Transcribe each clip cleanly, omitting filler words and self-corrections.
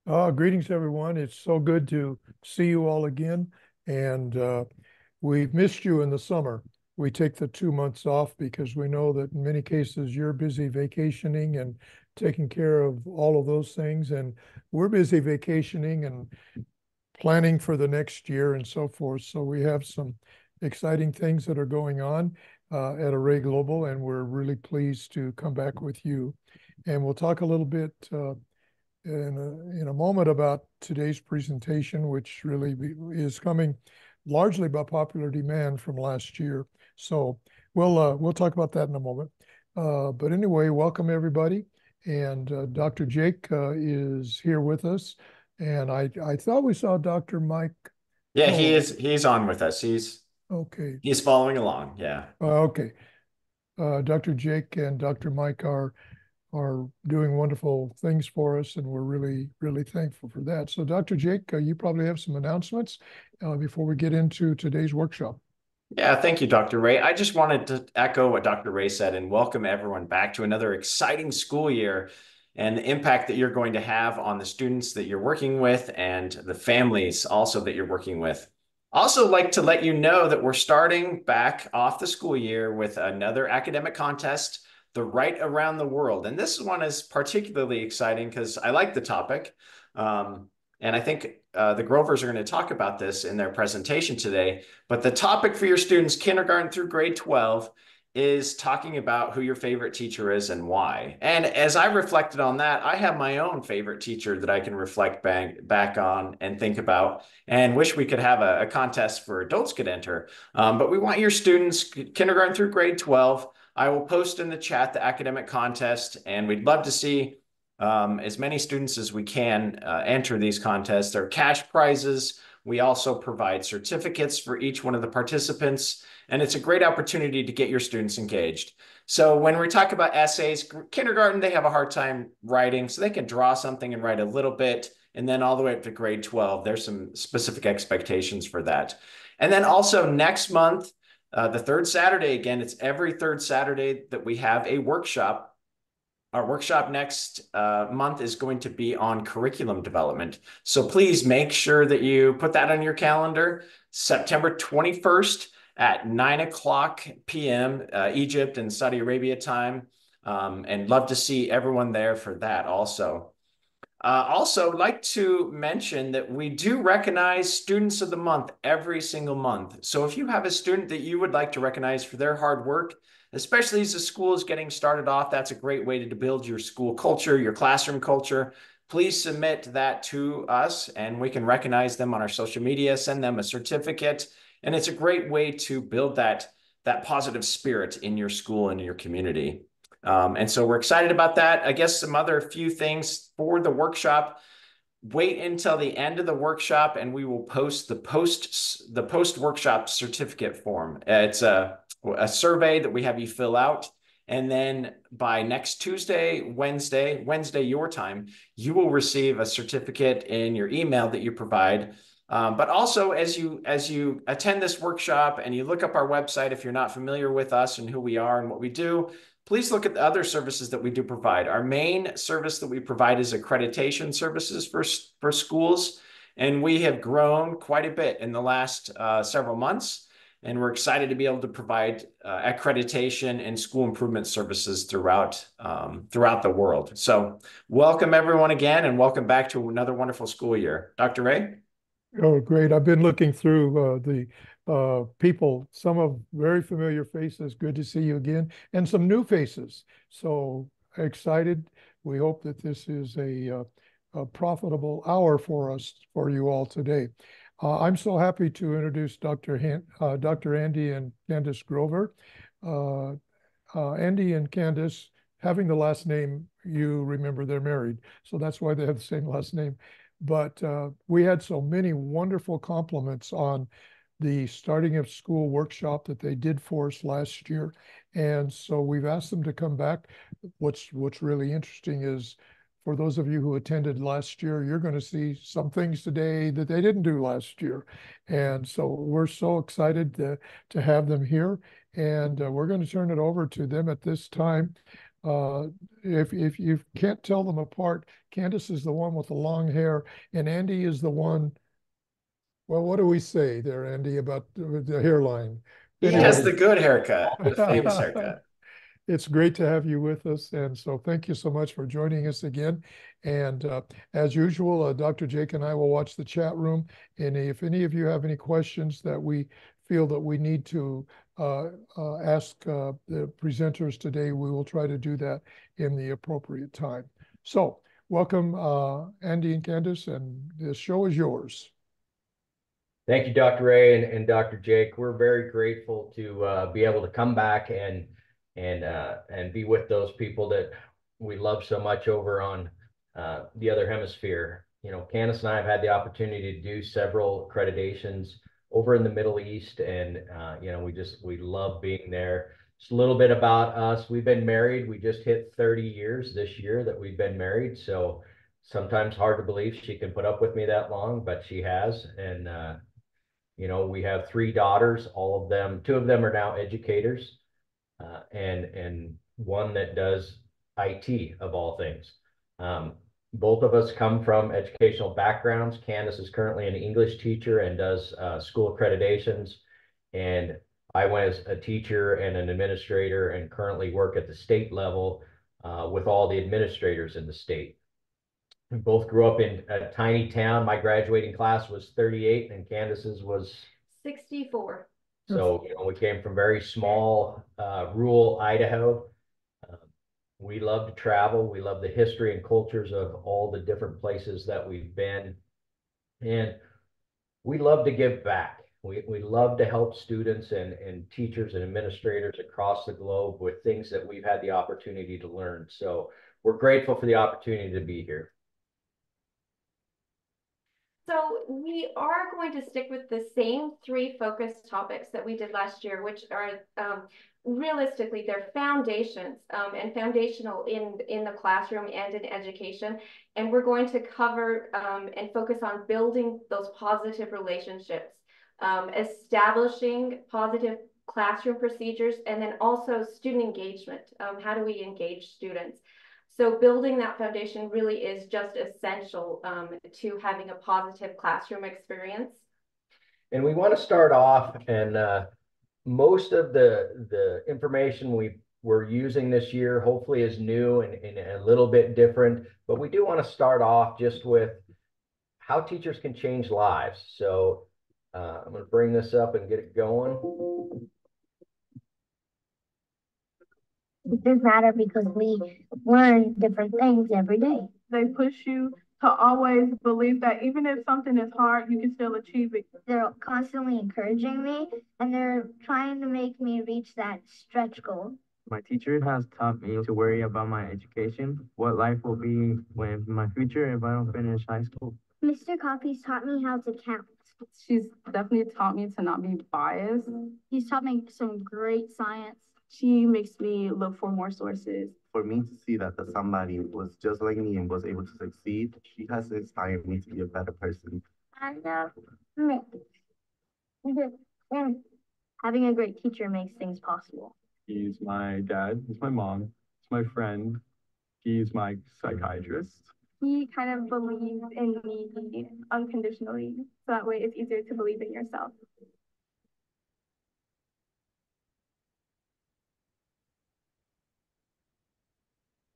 Greetings, everyone. It's so good to see you all again. And we've missed you in the summer. We take the 2 months off because we know that in many cases you're busy vacationing and taking care of all of those things. And we're busy vacationing and planning for the next year and so forth. So we have some exciting things that are going on at Array Global, and we're really pleased to come back with you. And we'll talk a little bit in a moment about today's presentation, which really is coming largely by popular demand from last year. So we'll talk about that in a moment. But anyway, welcome everybody. And Dr. Jake is here with us. And I thought we saw Dr. Mike. Yeah, he Oh, is. He's on with us. okay. He's following along. Yeah. Okay. Dr. Jake and Dr. Mike are doing wonderful things for us, and we're really, really thankful for that. So, Dr. Jake, you probably have some announcements before we get into today's workshop. Yeah, thank you, Dr. Ray. I just wanted to echo what Dr. Ray said and welcome everyone back to another exciting school year and the impact that you're going to have on the students that you're working with and the families also that you're working with. Also, like to let you know that we're starting back off the school year with another academic contest, the Right Around the World. And this one is particularly exciting because I like the topic. And I think the Grovers are going to talk about this in their presentation today. But the topic for your students, kindergarten through grade 12, is talking about who your favorite teacher is and why. And as I reflected on that, I have my own favorite teacher that I can reflect back on and think about and wish we could have a contest for adults could enter. But we want your students, kindergarten through grade 12. I will post in the chat the academic contest, and we'd love to see as many students as we can enter these contests. There are cash prizes. We also provide certificates for each one of the participants, and it's a great opportunity to get your students engaged. So when we talk about essays, kindergarten, they have a hard time writing, so they can draw something and write a little bit, and then all the way up to grade 12, there's some specific expectations for that. And then also next month, the third Saturday, again, it's every third Saturday that we have a workshop. Our workshop next month is going to be on curriculum development. So please make sure that you put that on your calendar, September 21st at 9 o'clock p.m. Egypt and Saudi Arabia time. And love to see everyone there for that also. Also, like to mention that we do recognize Students of the Month every single month. So if you have a student that you would like to recognize for their hard work, especially as the school is getting started off, that's a great way to build your school culture, your classroom culture. Please submit that to us and we can recognize them on our social media, send them a certificate. And it's a great way to build that positive spirit in your school and in your community. And so we're excited about that. I guess some other few things for the workshop. Wait until the end of the workshop and we will post the post workshop certificate form. It's a survey that we have you fill out. And then by next Wednesday your time, you will receive a certificate in your email that you provide. But also as you attend this workshop and you look up our website, if you're not familiar with us and who we are and what we do, please look at the other services that we do provide. Our main service that we provide is accreditation services for schools. And we have grown quite a bit in the last several months. And we're excited to be able to provide accreditation and school improvement services throughout the world. So welcome everyone again and welcome back to another wonderful school year. Dr. Ray? Oh, great. I've been looking through the people, some of very familiar faces. Good to see you again, and some new faces. So excited. We hope that this is a profitable hour for us, for you all today. I'm so happy to introduce Dr. Andy and Candice Grover. Uh, Andy and Candice, having the last name, you remember they're married. So that's why they have the same last name. But we had so many wonderful compliments on the starting of school workshop that they did for us last year. And so we've asked them to come back. What's really interesting is for those of you who attended last year, you're going to see some things today that they didn't do last year. And so we're so excited to have them here. And we're going to turn it over to them at this time. Uh, if you can't tell them apart, Candice is the one with the long hair, and Andy is the one. Well, what do we say there, Andy, about the hairline? He Anyway, has the good haircut, the famous haircut. it's great to have you with us. And so thank you so much for joining us again. And as usual, Dr. Jake and I will watch the chat room. And if any of you have any questions that we feel that we need to ask the presenters today, we will try to do that in the appropriate time. So welcome, Andy and Candice, and the show is yours. Thank you, Dr. Ray and Dr. Jake. We're very grateful to be able to come back and be with those people that we love so much over on the other hemisphere. You know, Candice and I have had the opportunity to do several accreditations over in the Middle East, and you know, we love being there. Just a little bit about us. We've been married. We just hit 30 years this year that we've been married. So sometimes hard to believe she can put up with me that long, but she has. And you know, we have three daughters, all of them, two of them are now educators, and one that does IT of all things. Um, both of us come from educational backgrounds. Candice is currently an English teacher and does school accreditations. And I went as a teacher and an administrator and currently work at the state level with all the administrators in the state. We both grew up in a tiny town. My graduating class was 38 and Candice's was 64. So, you know, we came from very small, rural Idaho. Uh, we love to travel. We love the history and cultures of all the different places that we've been. And we love to give back. We love to help students and teachers and administrators across the globe with things that we've had the opportunity to learn. So we're grateful for the opportunity to be here. So we are going to stick with the same three focus topics that we did last year, which are realistically they're foundations and foundational in the classroom and in education. And we're going to cover and focus on building those positive relationships, establishing positive classroom procedures, and then also student engagement. How do we engage students? So building that foundation really is just essential to having a positive classroom experience. And we want to start off, and most of the information we're using this year hopefully is new and a little bit different, but we do want to start off just with how teachers can change lives. So I'm going to bring this up and get it going. Teachers matter because we learn different things every day. They push you to always believe that even if something is hard, you can still achieve it. They're constantly encouraging me and they're trying to make me reach that stretch goal. My teacher has taught me to worry about my education, what life will be when my future if I don't finish high school. Mr. Coffee's taught me how to count. She's definitely taught me to not be biased. He's taught me some great science. She makes me look for more sources. For me to see that somebody was just like me and was able to succeed, she has inspired me to be a better person. And having a great teacher makes things possible. He's my dad, he's my mom, he's my friend, he's my psychiatrist. He kind of believes in me unconditionally, so that way it's easier to believe in yourself.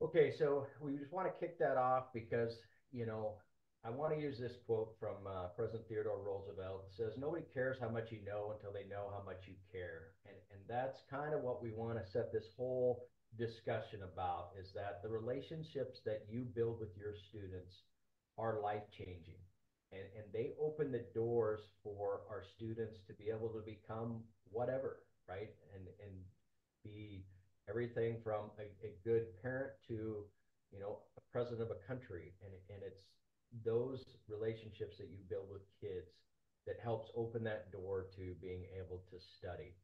Okay, so we just want to kick that off because, you know, I want to use this quote from President Theodore Roosevelt. It says, "Nobody cares how much you know until they know how much you care." And that's kind of what we want to set this whole discussion about, is that the relationships that you build with your students are life-changing. And they open the doors for our students to be able to become whatever, right? And be everything from a good parent to, you know, a president of a country. And it's those relationships that you build with kids that helps open that door to being able to study.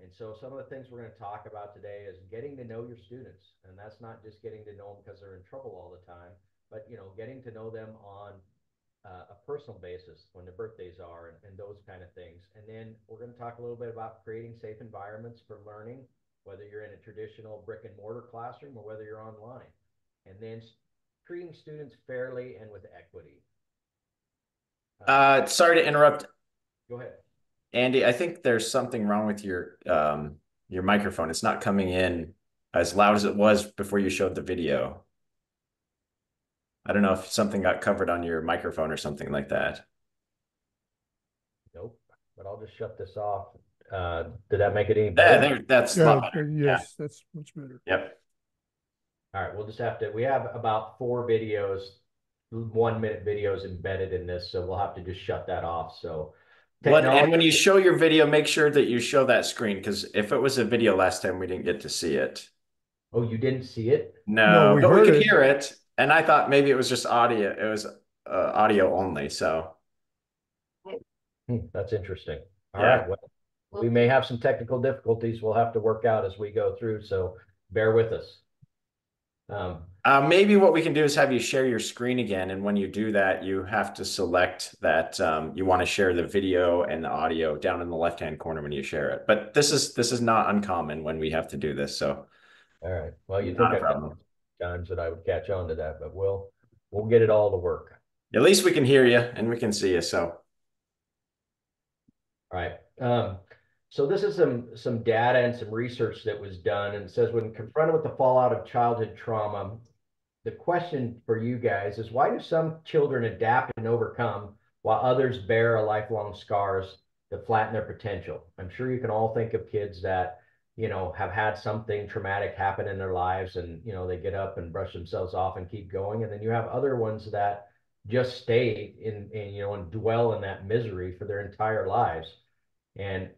And so some of the things we're going to talk about today is getting to know your students. And that's not just getting to know them because they're in trouble all the time, but, you know, getting to know them on a personal basis when their birthdays are and those kind of things. And then we're going to talk a little bit about creating safe environments for learning, whether you're in a traditional brick and mortar classroom or whether you're online, and then treating students fairly and with equity. Sorry to interrupt, Go ahead. Andy. I think there's something wrong with your microphone. It's not coming in as loud as it was before you showed the video. I don't know if something got covered on your microphone or something like that. Nope, but I'll just shut this off. Did that make it any better? Yeah, that's a lot better. Yes, that's much better. Yep. All right, we'll just have to, we have about 4 videos, 1-minute videos embedded in this, so we'll have to just shut that off. So And when you show your video, make sure that you show that screen, because if it was a video last time, we didn't get to see it. Oh, you didn't see it? No, but we could hear it. And I thought maybe it was just audio. It was audio only. So that's interesting. All right. Well, we may have some technical difficulties we'll have to work out as we go through. So bear with us. Maybe what we can do is have you share your screen again. And when you do that, you have to select that you want to share the video and the audio down in the left-hand corner when you share it. But this is not uncommon when we have to do this. So all right. Well, you think times that I would catch on to that, but we'll get it all to work. At least we can hear you and we can see you. So all right. So this is some data and some research that was done, and it says when confronted with the fallout of childhood trauma, the question for you guys is, why do some children adapt and overcome while others bear a lifelong scars that flatten their potential? I'm sure you can all think of kids that, you know, have had something traumatic happen in their lives, and, you know, they get up and brush themselves off and keep going. And then you have other ones that just stay in you know, and dwell in that misery for their entire lives. And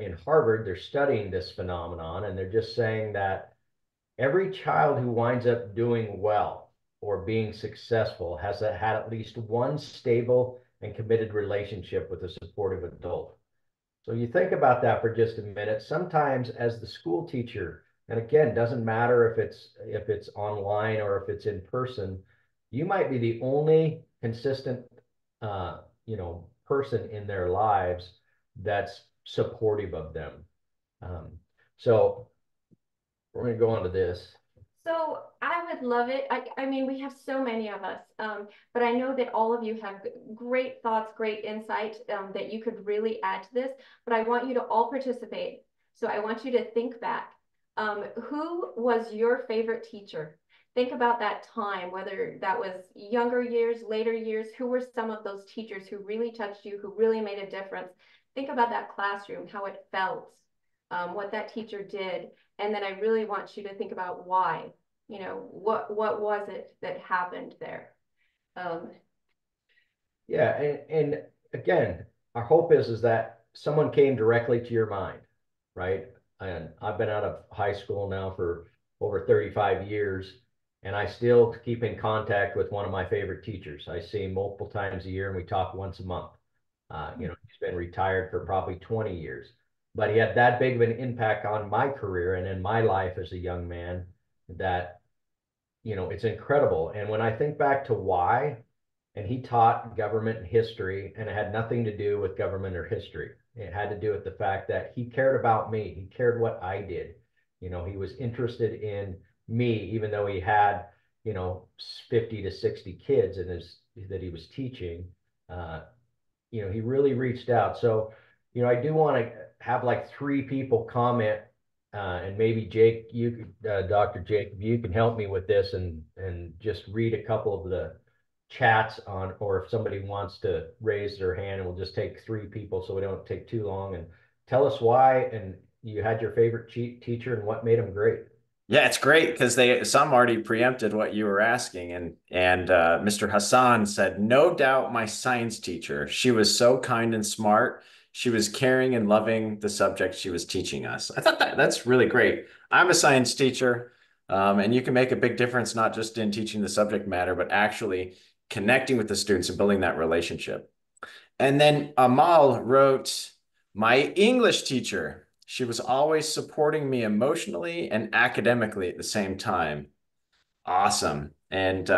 in Harvard, they're studying this phenomenon, and they're just saying that every child who winds up doing well or being successful has had at least one stable and committed relationship with a supportive adult. So you think about that for just a minute. Sometimes as the school teacher, and again, doesn't matter if it's online or if it's in person, you might be the only consistent you know, person in their lives that's supportive of them. So we're going to go on to this. So I would love it. I mean, we have so many of us, but I know that all of you have great thoughts, great insight that you could really add to this, but I want you to all participate. So I want you to think back. Who was your favorite teacher? Think about that time, whether that was younger years, later years. Who were some of those teachers who really touched you, who really made a difference? Think about that classroom, how it felt, what that teacher did. And then I really want you to think about why, you know, what was it that happened there? Yeah, and again, our hope is that someone came directly to your mind, right? And I've been out of high school now for over 35 years, and I still keep in contact with one of my favorite teachers. I see him multiple times a year, and we talk once a month. You know, he's been retired for probably 20 years, but he had that big of an impact on my career and in my life as a young man that, you know, it's incredible. And when I think back to why, and he taught government and history, and it had nothing to do with government or history. It had to do with the fact that he cared about me. He cared what I did. You know, he was interested in me, even though he had, you know, 50 to 60 kids in his that he was teaching. You know, he really reached out. So, you know, I do want to have like 3 people comment, and maybe Jake, you could, Dr. Jake, you can help me with this and just read a couple of the chats on, or if somebody wants to raise their hand, and we'll just take 3 people so we don't take too long, and tell us why and you had your favorite teacher and what made him great. yeah, it's great because some already preempted what you were asking, and Mr. Hassan said, no doubt my science teacher. She was so kind and smart. She was caring and loving the subject she was teaching us. I thought that's really great. I'm a science teacher, and you can make a big difference not just in teaching the subject matter, but actually connecting with the students and building that relationship. And then Amal wrote, my English teacher. She was always supporting me emotionally and academically at the same time. Awesome. And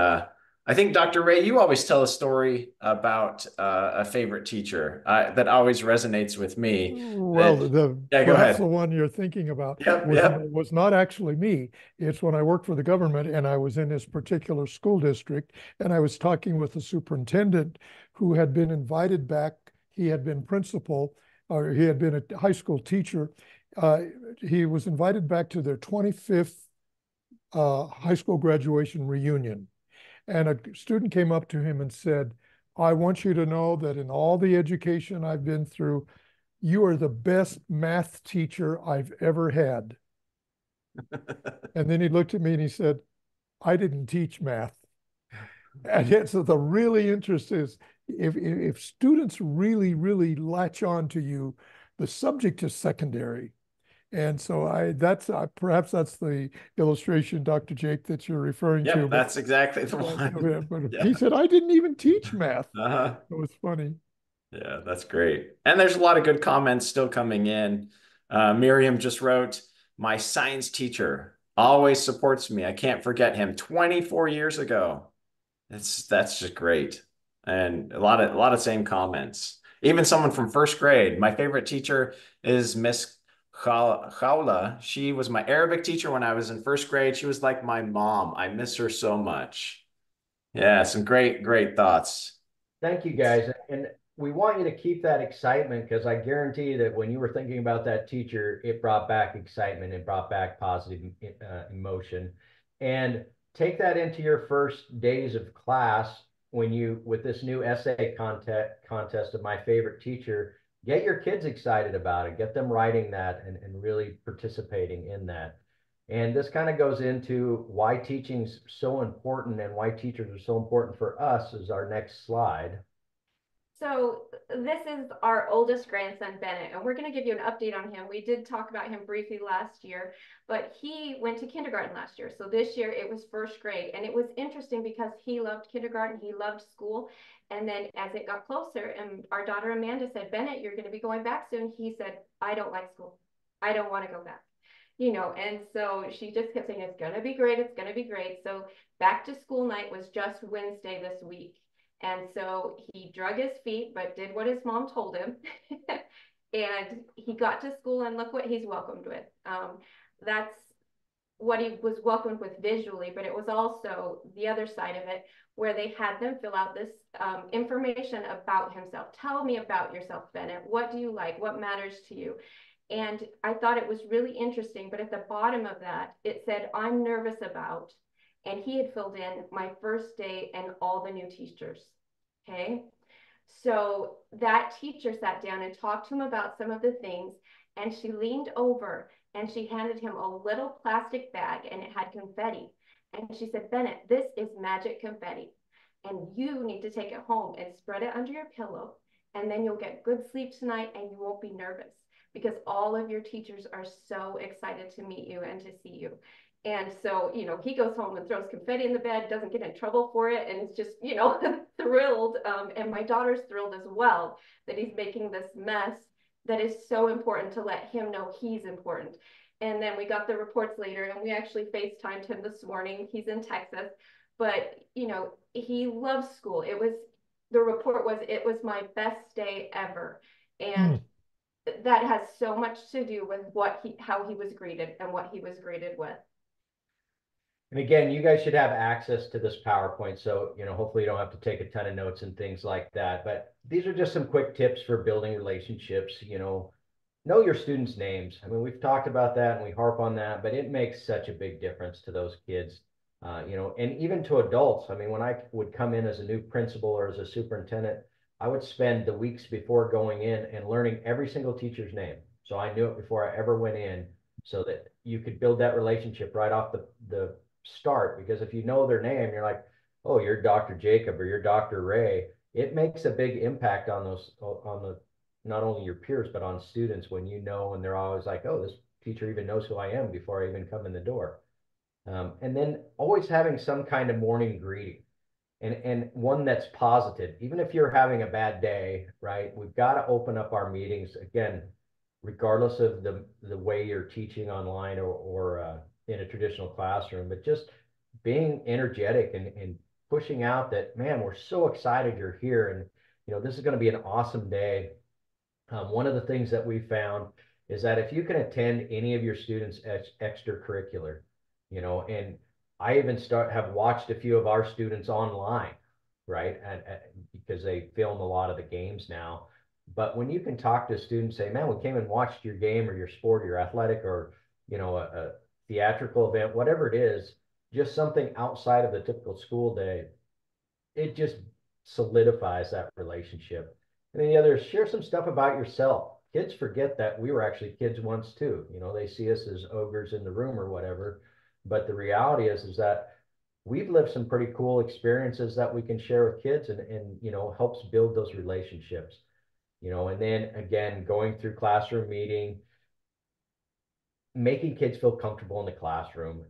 I think, Dr. Ray, you always tell a story about a favorite teacher that always resonates with me. Well, That, the yeah, go perhaps the ahead. one you're thinking about Yep, yep. was not actually me. It's when I worked for the government and I was in this particular school district, and I was talking with the superintendent who had been invited back. He had been principal, or he had been a high school teacher. Uh, he was invited back to their 25th high school graduation reunion. And a student came up to him and said, I want you to know that in all the education I've been through, you are the best math teacher I've ever had. And then he looked at me and he said, I didn't teach math. And yet, so the really interest is if students really latch on to you, the subject is secondary. And so that's perhaps that's the illustration, Dr. Jake, that you're referring to. Yep, that's exactly the one. But he Yeah. said, I didn't even teach math. Uh-huh. It was funny. Yeah, that's great. And there's a lot of good comments still coming in. Miriam just wrote, my science teacher always supports me. I can't forget him 24 years ago. That's just great. And a lot of same comments. Even someone from first grade. My favorite teacher is Miss Khawla. She was my Arabic teacher when I was in first grade. She was like my mom. I miss her so much. Yeah, some great thoughts. Thank you, guys. And we want you to keep that excitement, because I guarantee that when you were thinking about that teacher, it brought back excitement, it brought back positive emotion. And take that into your first days of class when you, with this new essay contest of my favorite teacher, get your kids excited about it, get them writing that and really participating in that. And this kind of goes into why teaching's so important and why teachers are so important for us, is our next slide. So this is our oldest grandson, Bennett, and we're going to give you an update on him. We did talk about him briefly last year, but he went to kindergarten last year. So this year it was first grade, and it was interesting because he loved kindergarten, he loved school. And then as it got closer and our daughter Amanda said, Bennett, you're going to be going back soon. He said, I don't like school. I don't want to go back. And so she just kept saying, it's going to be great. It's going to be great. So back to school night was just Wednesday this week. And so he drug his feet, but did what his mom told him. And he got to school, and look what he's welcomed with. That's what he was welcomed with visually, but it was also the other side of it, where they had them fill out this information about himself. Tell me about yourself, Bennett. What do you like? What matters to you? And I thought it was really interesting, but at the bottom of that, it said, I'm nervous about, and he had filled in my first day and all the new teachers. Okay. So that teacher sat down and talked to him about some of the things, and she leaned over and she handed him a little plastic bag, and it had confetti. And she said, Bennett, this is magic confetti, and you need to take it home and spread it under your pillow, and then you'll get good sleep tonight and you won't be nervous, because all of your teachers are so excited to meet you and to see you. And so, he goes home and throws confetti in the bed, doesn't get in trouble for it, and is just, thrilled. And my daughter's thrilled as well that he's making this mess that is so important, to let him know he's important. And then we got the reports later, and we actually FaceTimed him this morning. He's in Texas, but, he loves school. The report was, it was my best day ever. And that has so much to do with how he was greeted and what he was greeted with. And again, you guys should have access to this PowerPoint. So, hopefully you don't have to take a ton of notes and things like that. But these are just some quick tips for building relationships. Know your students' names. I mean, we've talked about that and we harp on that, but it makes such a big difference to those kids, and even to adults. I mean, when I would come in as a new principal or as a superintendent, I would spend the weeks before going in and learning every single teacher's name. So I knew it before I ever went in, so that you could build that relationship right off the start. Because if you know their name, you're like, oh, you're Dr. Jacob or you're Dr. Ray. It makes a big impact on the not only your peers, but on students, when and they're always like, oh, this teacher even knows who I am before I even come in the door. And then always having some kind of morning greeting, and one that's positive. Even if you're having a bad day, right? We've got to open up our meetings again, regardless of the way you're teaching online or in a traditional classroom, but just being energetic and pushing out that, man, we're so excited you're here, and this is going to be an awesome day. One of the things that we found is that if you can attend any of your students' extracurricular, and I even have watched a few of our students online, right? And because they film a lot of the games now. But when you can talk to a student, say, man, we came and watched your game or your sport or your athletic or, a theatrical event, whatever it is, just something outside of the typical school day, it just solidifies that relationship. And then the other is share some stuff about yourself. Kids forget that we were actually kids once too. They see us as ogres in the room or whatever. But the reality is that we've lived some pretty cool experiences that we can share with kids, and helps build those relationships. And then again, going through classroom meeting, making kids feel comfortable in the classroom,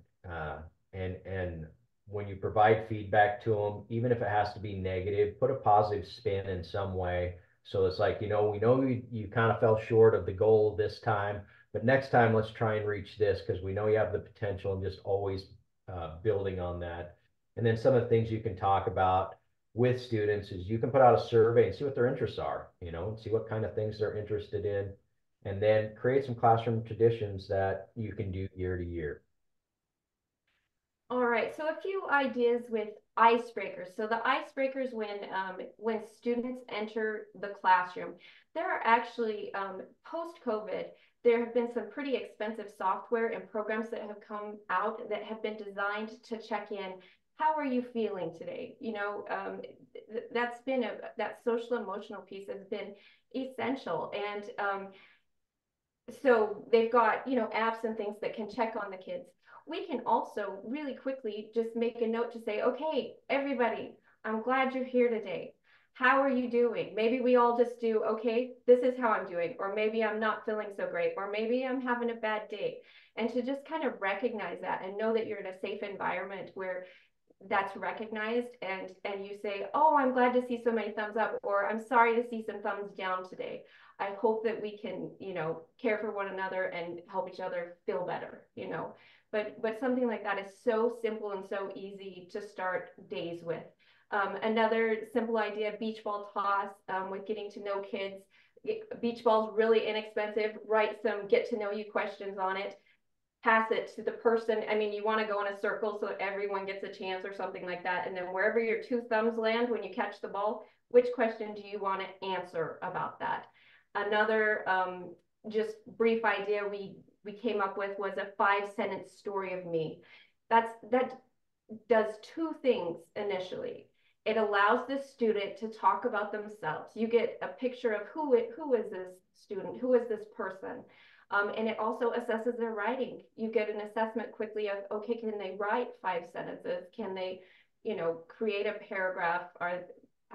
and when you provide feedback to them, even if it has to be negative, put a positive spin in some way. So it's like, we know you kind of fell short of the goal this time, but next time let's try and reach this because we know you have the potential, and just always building on that. And then some of the things you can talk about with students is you can put out a survey and see what their interests are, and see what kind of things they're interested in, and then create some classroom traditions that you can do year to year. All right, so a few ideas with icebreakers. So the icebreakers when students enter the classroom, there are actually post-COVID, there have been some pretty expensive software and programs that have come out that have been designed to check in. How are you feeling today? That's been that social emotional piece has been essential, and so they've got apps and things that can check on the kids. We can also really quickly just make a note to say, okay, everybody, I'm glad you're here today. How are you doing? Maybe we all just do, okay, this is how I'm doing, or maybe I'm not feeling so great, or maybe I'm having a bad day. And to just kind of recognize that and know that you're in a safe environment where that's recognized, and you say, oh, I'm glad to see so many thumbs up, or I'm sorry to see some thumbs down today. I hope that we can, care for one another and help each other feel better, but something like that is so simple and so easy to start days with. Another simple idea, beach ball toss, with getting to know kids. Beach ball's really inexpensive. Write some get to know you questions on it. Pass it to the person. I mean, you want to go in a circle so everyone gets a chance or something like that. And then wherever your two thumbs land when you catch the ball, which question do you want to answer about that? Another just brief idea we came up with was a 5-sentence story of me. That does two things initially. It allows the student to talk about themselves. You get a picture of who is this student, who is this person. And it also assesses their writing. You get an assessment quickly of, okay, can they write 5 sentences? Can they, create a paragraph? Or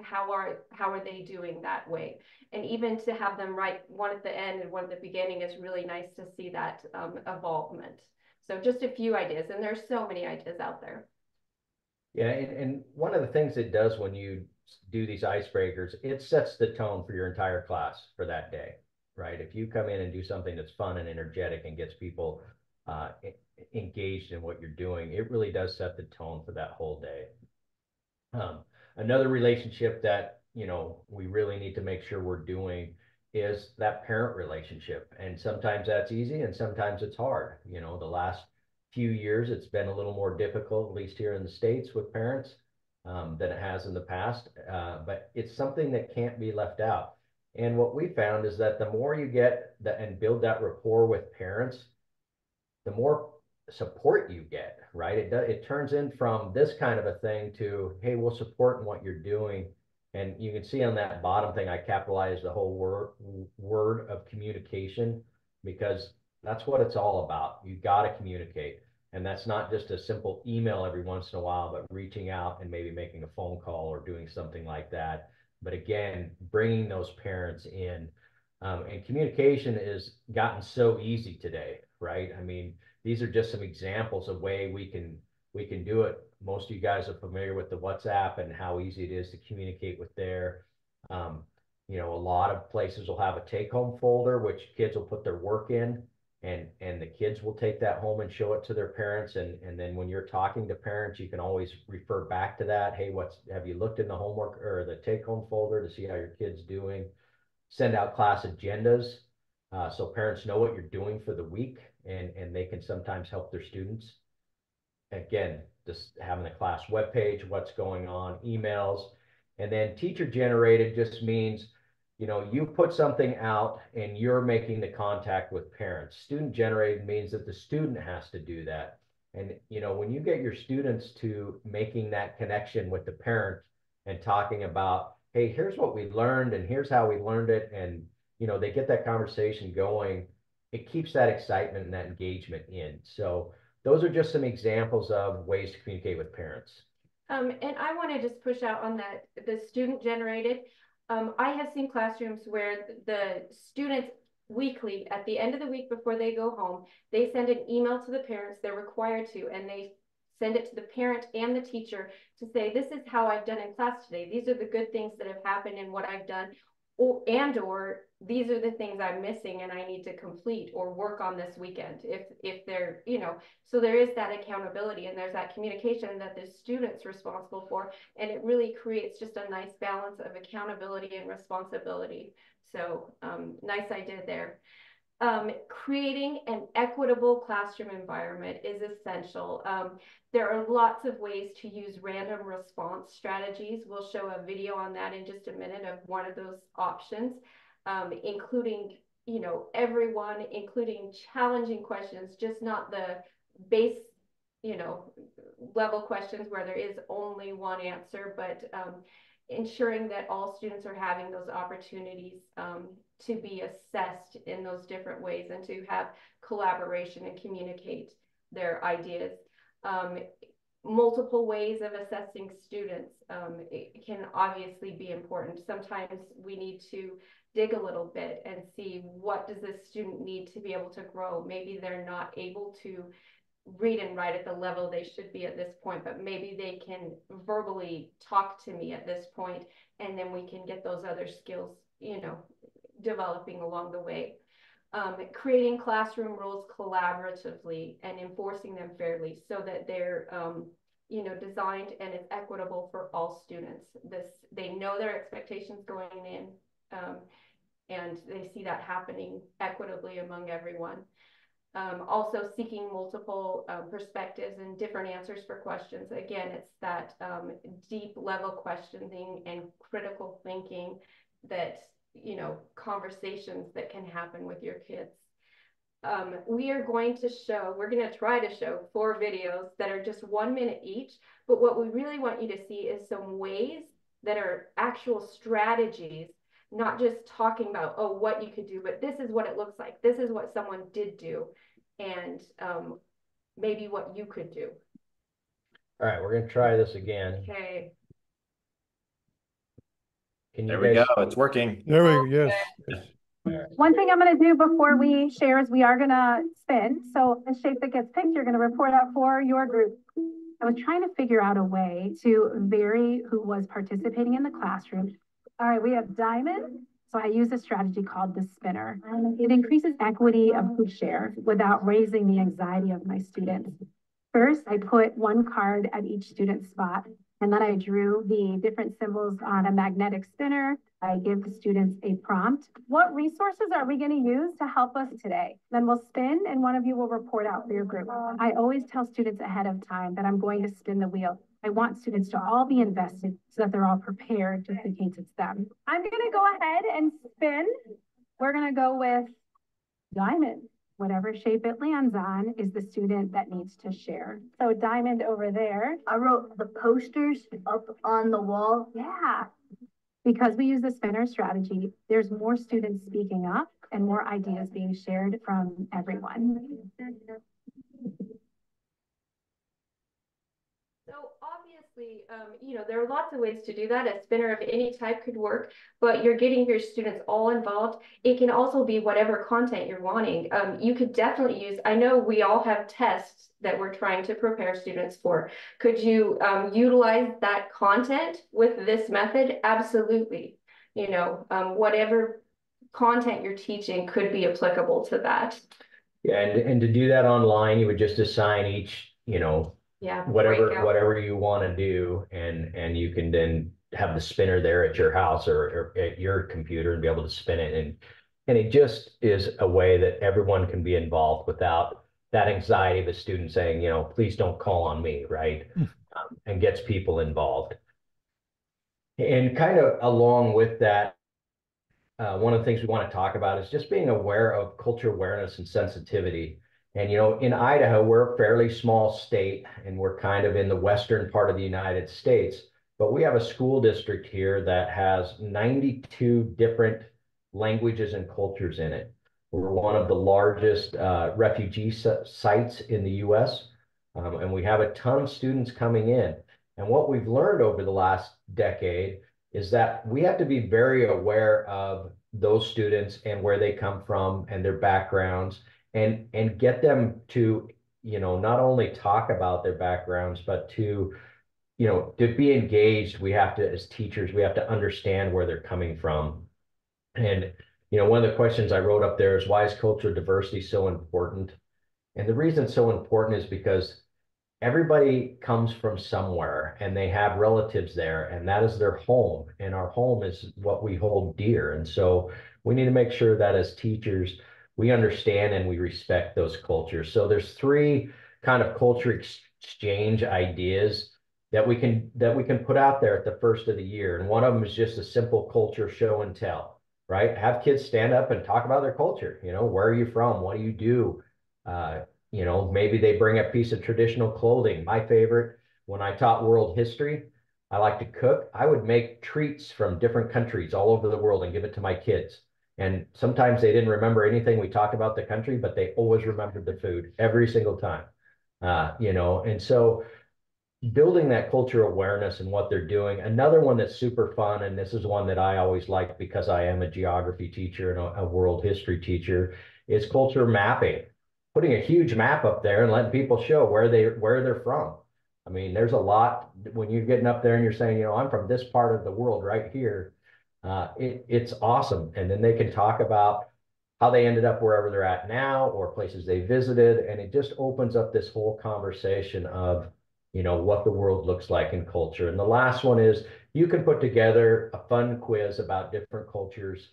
how are they doing that way? And even to have them write one at the end and one at the beginning is really nice to see that evolvement. So just a few ideas, and there's so many ideas out there. Yeah, and one of the things it does when you do these icebreakers, it sets the tone for your entire class for that day, right? If you come in and do something that's fun and energetic and gets people engaged in what you're doing, it really does set the tone for that whole day. Another relationship that we really need to make sure we're doing is that parent relationship, and sometimes that's easy and sometimes it's hard. The last few years it's been a little more difficult, at least here in the States, with parents than it has in the past, but it's something that can't be left out. And what we found is that the more you get and build that rapport with parents, the more support you get, right? It turns in from this kind of a thing to, hey, we'll support in what you're doing. And you can see on that bottom thing, I capitalized the whole word of communication, because that's what it's all about. You got to communicate. And that's not just a simple email every once in a while, but reaching out and maybe making a phone call or doing something like that. But again, bringing those parents in. And communication has gotten so easy today, right? I mean, these are just some examples of way we can do it. Most of you guys are familiar with the WhatsApp and how easy it is to communicate with there. A lot of places will have a take-home folder, which kids will put their work in. and the kids will take that home and show it to their parents. And then when you're talking to parents, you can always refer back to that. Hey, have you looked in the homework or the take-home folder to see how your kid's doing? Send out class agendas so parents know what you're doing for the week, and they can sometimes help their students. Again, just having the class webpage, what's going on, emails, and then teacher generated just means, you put something out and you're making the contact with parents. Student generated means that the student has to do that. And, when you get your students to making that connection with the parent and talking about, hey, here's what we learned and here's how we learned it. And, they get that conversation going, it keeps that excitement and that engagement in. So those are just some examples of ways to communicate with parents. And I want to just push out on that, the student generated. I have seen classrooms where the students weekly, at the end of the week before they go home, they send an email to the parents, they're required to, and they send it to the parent and the teacher to say, this is how I've done in class today. These are the good things that have happened in what I've done, or these are the things I'm missing and I need to complete or work on this weekend. If they're, so there is that accountability and there's that communication that the student's responsible for, and it really creates just a nice balance of accountability and responsibility. So nice idea there. Creating an equitable classroom environment is essential. There are lots of ways to use random response strategies. We'll show a video on that in just a minute of one of those options, including, everyone, including challenging questions, just not the base, level questions where there is only one answer, but ensuring that all students are having those opportunities to be assessed in those different ways and to have collaboration and communicate their ideas. Multiple ways of assessing students it can obviously be important. Sometimes we need to dig a little bit and see, what does this student need to be able to grow? Maybe they're not able to read and write at the level they should be at this point, but maybe they can verbally talk to me at this point, and then we can get those other skills, developing along the way. Creating classroom rules collaboratively and enforcing them fairly so that they're designed and it's equitable for all students. They know their expectations going in, and they see that happening equitably among everyone. Also seeking multiple perspectives and different answers for questions. Again, it's that deep level questioning and critical thinking that, conversations that can happen with your kids. We're going to try to show 4 videos that are just 1 minute each, but what we really want you to see is some ways that are actual strategies, not just talking about, oh, what you could do, but this is what it looks like. This is what someone did do, and maybe what you could do. All right, we're going to try this again. Okay. There we go. It's working. There we go. Yes. Right. One thing I'm going to do before we share is we are going to spin. So the shape that gets picked, you're going to report out for your group. I was trying to figure out a way to vary who was participating in the classroom. All right, we have diamond. So I use a strategy called the spinner. It increases equity of who share without raising the anxiety of my students. First, I put 1 card at each student's spot, and then I drew the different symbols on a magnetic spinner. I give the students a prompt. What resources are we going to use to help us today? Then we'll spin, and one of you will report out for your group. I always tell students ahead of time that I'm going to spin the wheel. I want students to all be invested so that they're all prepared just in case it's them. I'm going to go ahead and spin. We're going to go with diamond. Whatever shape it lands on is the student that needs to share. So diamond over there. I wrote the posters up on the wall. Yeah. Because we use the spinner strategy, there's more students speaking up and more ideas being shared from everyone. So obviously, there are lots of ways to do that. A spinner of any type could work, but you're getting your students all involved. It can also be whatever content you're wanting. You could definitely use, I know we all have tests that we're trying to prepare students for. Could you utilize that content with this method? Absolutely. Whatever content you're teaching could be applicable to that. Yeah, and to do that online, you would just assign each, Yeah, whatever you want to do, and you can then have the spinner there at your house or at your computer and be able to spin it, and it just is a way that everyone can be involved without that anxiety of a student saying, please don't call on me, right? And gets people involved. And kind of along with that, one of the things we want to talk about is just being aware of culture awareness and sensitivity. And, in Idaho, we're a fairly small state and we're kind of in the western part of the United States, but we have a school district here that has 92 different languages and cultures in it. We're one of the largest refugee sites in the US, and we have a ton of students coming in. And what we've learned over the last decade is that we have to be very aware of those students and where they come from and their backgrounds, and get them to, not only talk about their backgrounds, but to be engaged. We have to, as teachers, we have to understand where they're coming from. And, one of the questions I wrote up there is, why is cultural diversity so important? And the reason it's so important is because everybody comes from somewhere and they have relatives there, and that is their home, and our home is what we hold dear. And so we need to make sure that as teachers we understand and we respect those cultures. So there's three kind of culture exchange ideas that we can put out there at the first of the year, and one of them is just a simple culture show and tell, right? Have kids stand up and talk about their culture. Where are you from? What do you do? Maybe they bring a piece of traditional clothing. My favorite, when I taught world history, I like to cook. I would make treats from different countries all over the world and give it to my kids. And sometimes they didn't remember anything we talked about the country, but they always remembered the food every single time. And so building that culture awareness and what they're doing. Another one that's super fun, and this is one that I always like because I am a geography teacher and a world history teacher, is culture mapping. Putting a huge map up there and letting people show where they're from. I mean, there's a lot when you're getting up there and you're saying, I'm from this part of the world right here. It's awesome. And then they can talk about how they ended up wherever they're at now or places they visited. And it just opens up this whole conversation of, what the world looks like in culture. And the last one is, you can put together a fun quiz about different cultures,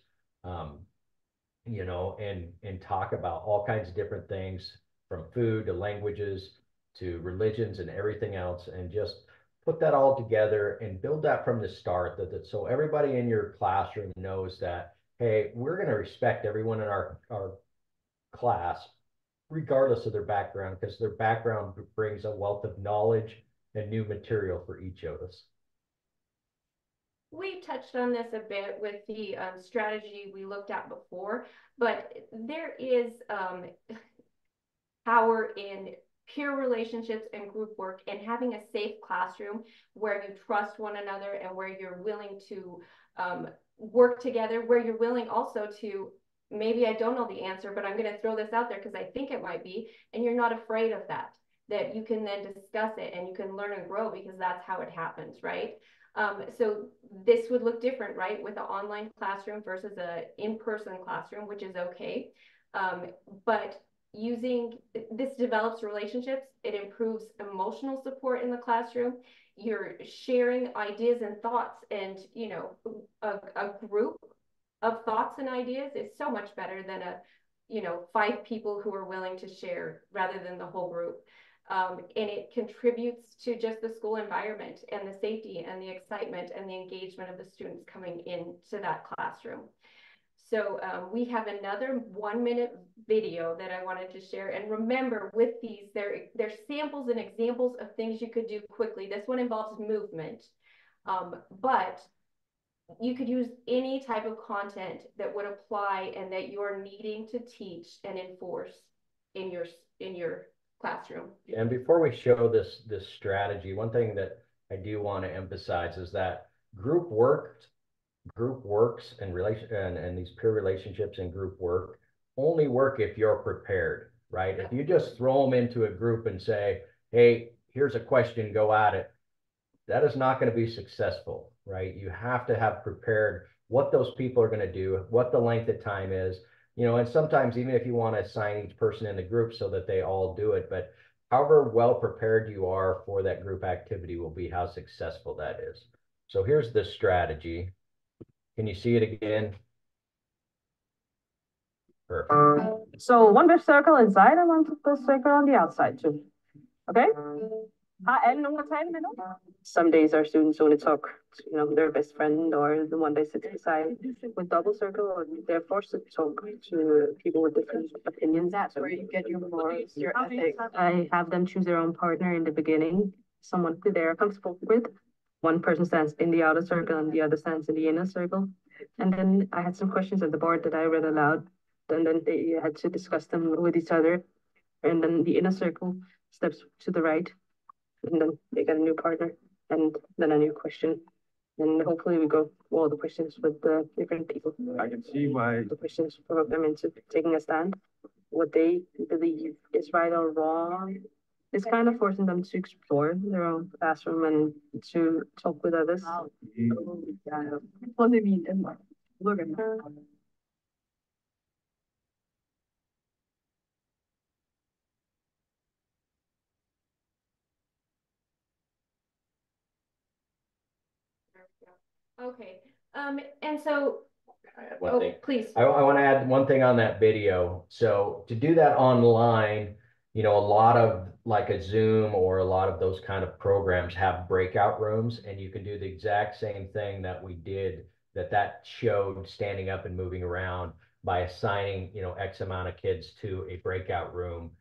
and talk about all kinds of different things, from food to languages to religions and everything else, and just put that all together and build that from the start, so everybody in your classroom knows that, hey, we're going to respect everyone in our class, regardless of their background, because their background brings a wealth of knowledge and new material for each of us. We touched on this a bit with the strategy we looked at before, but there is power in peer relationships and group work, and having a safe classroom where you trust one another and where you're willing to work together, where you're willing also to, maybe I don't know the answer, but I'm going to throw this out there because I think it might be, and you're not afraid of that you can then discuss it and you can learn and grow, because that's how it happens, right? So this would look different, right, with an online classroom versus an in-person classroom, which is okay. But this develops relationships. It improves emotional support in the classroom. You're sharing ideas and thoughts, and a group of thoughts and ideas is so much better than 5 people who are willing to share rather than the whole group. And it contributes to just the school environment and the safety and the excitement and the engagement of the students coming into that classroom. So we have another 1-minute video that I wanted to share. And remember, with these, they're samples and examples of things you could do quickly. This one involves movement, but you could use any type of content that would apply and that you're needing to teach and enforce in your classroom. And before we show this strategy, one thing that I do want to emphasize is that group works and these peer relationships and group work only work if you're prepared, right? If you just throw them into a group and say, hey, here's a question, go at it, that is not going to be successful, right? You have to have prepared what those people are going to do, what the length of time is, and sometimes even if you want to assign each person in the group so that they all do it, but however well prepared you are for that group activity will be how successful that is. So here's the strategy. Can you see it again? Perfect. So one big circle inside and one big circle on the outside too. Okay? Some days our students only talk to, their best friend or the one they sit beside. With double circle, they're forced to talk to people with different opinions. That's where you get your morals, your ethics. I have them choose their own partner in the beginning, someone who they're comfortable with. One person stands in the outer circle and the other stands in the inner circle. And then I had some questions at the board that I read aloud, and then they had to discuss them with each other. And then the inner circle steps to the right, and then they get a new partner, and then a new question. And hopefully we go through all the questions with the different people. I can see why the questions provoke them into taking a stand. What they believe is right or wrong. It's kind of forcing them to explore their own classroom and to talk with others. Okay. And so, One thing. please. I want to add one thing on that video. So to do that online, a lot of like a Zoom or a lot of those kind of programs have breakout rooms, and you can do the exact same thing that we did that showed standing up and moving around by assigning, X amount of kids to a breakout room,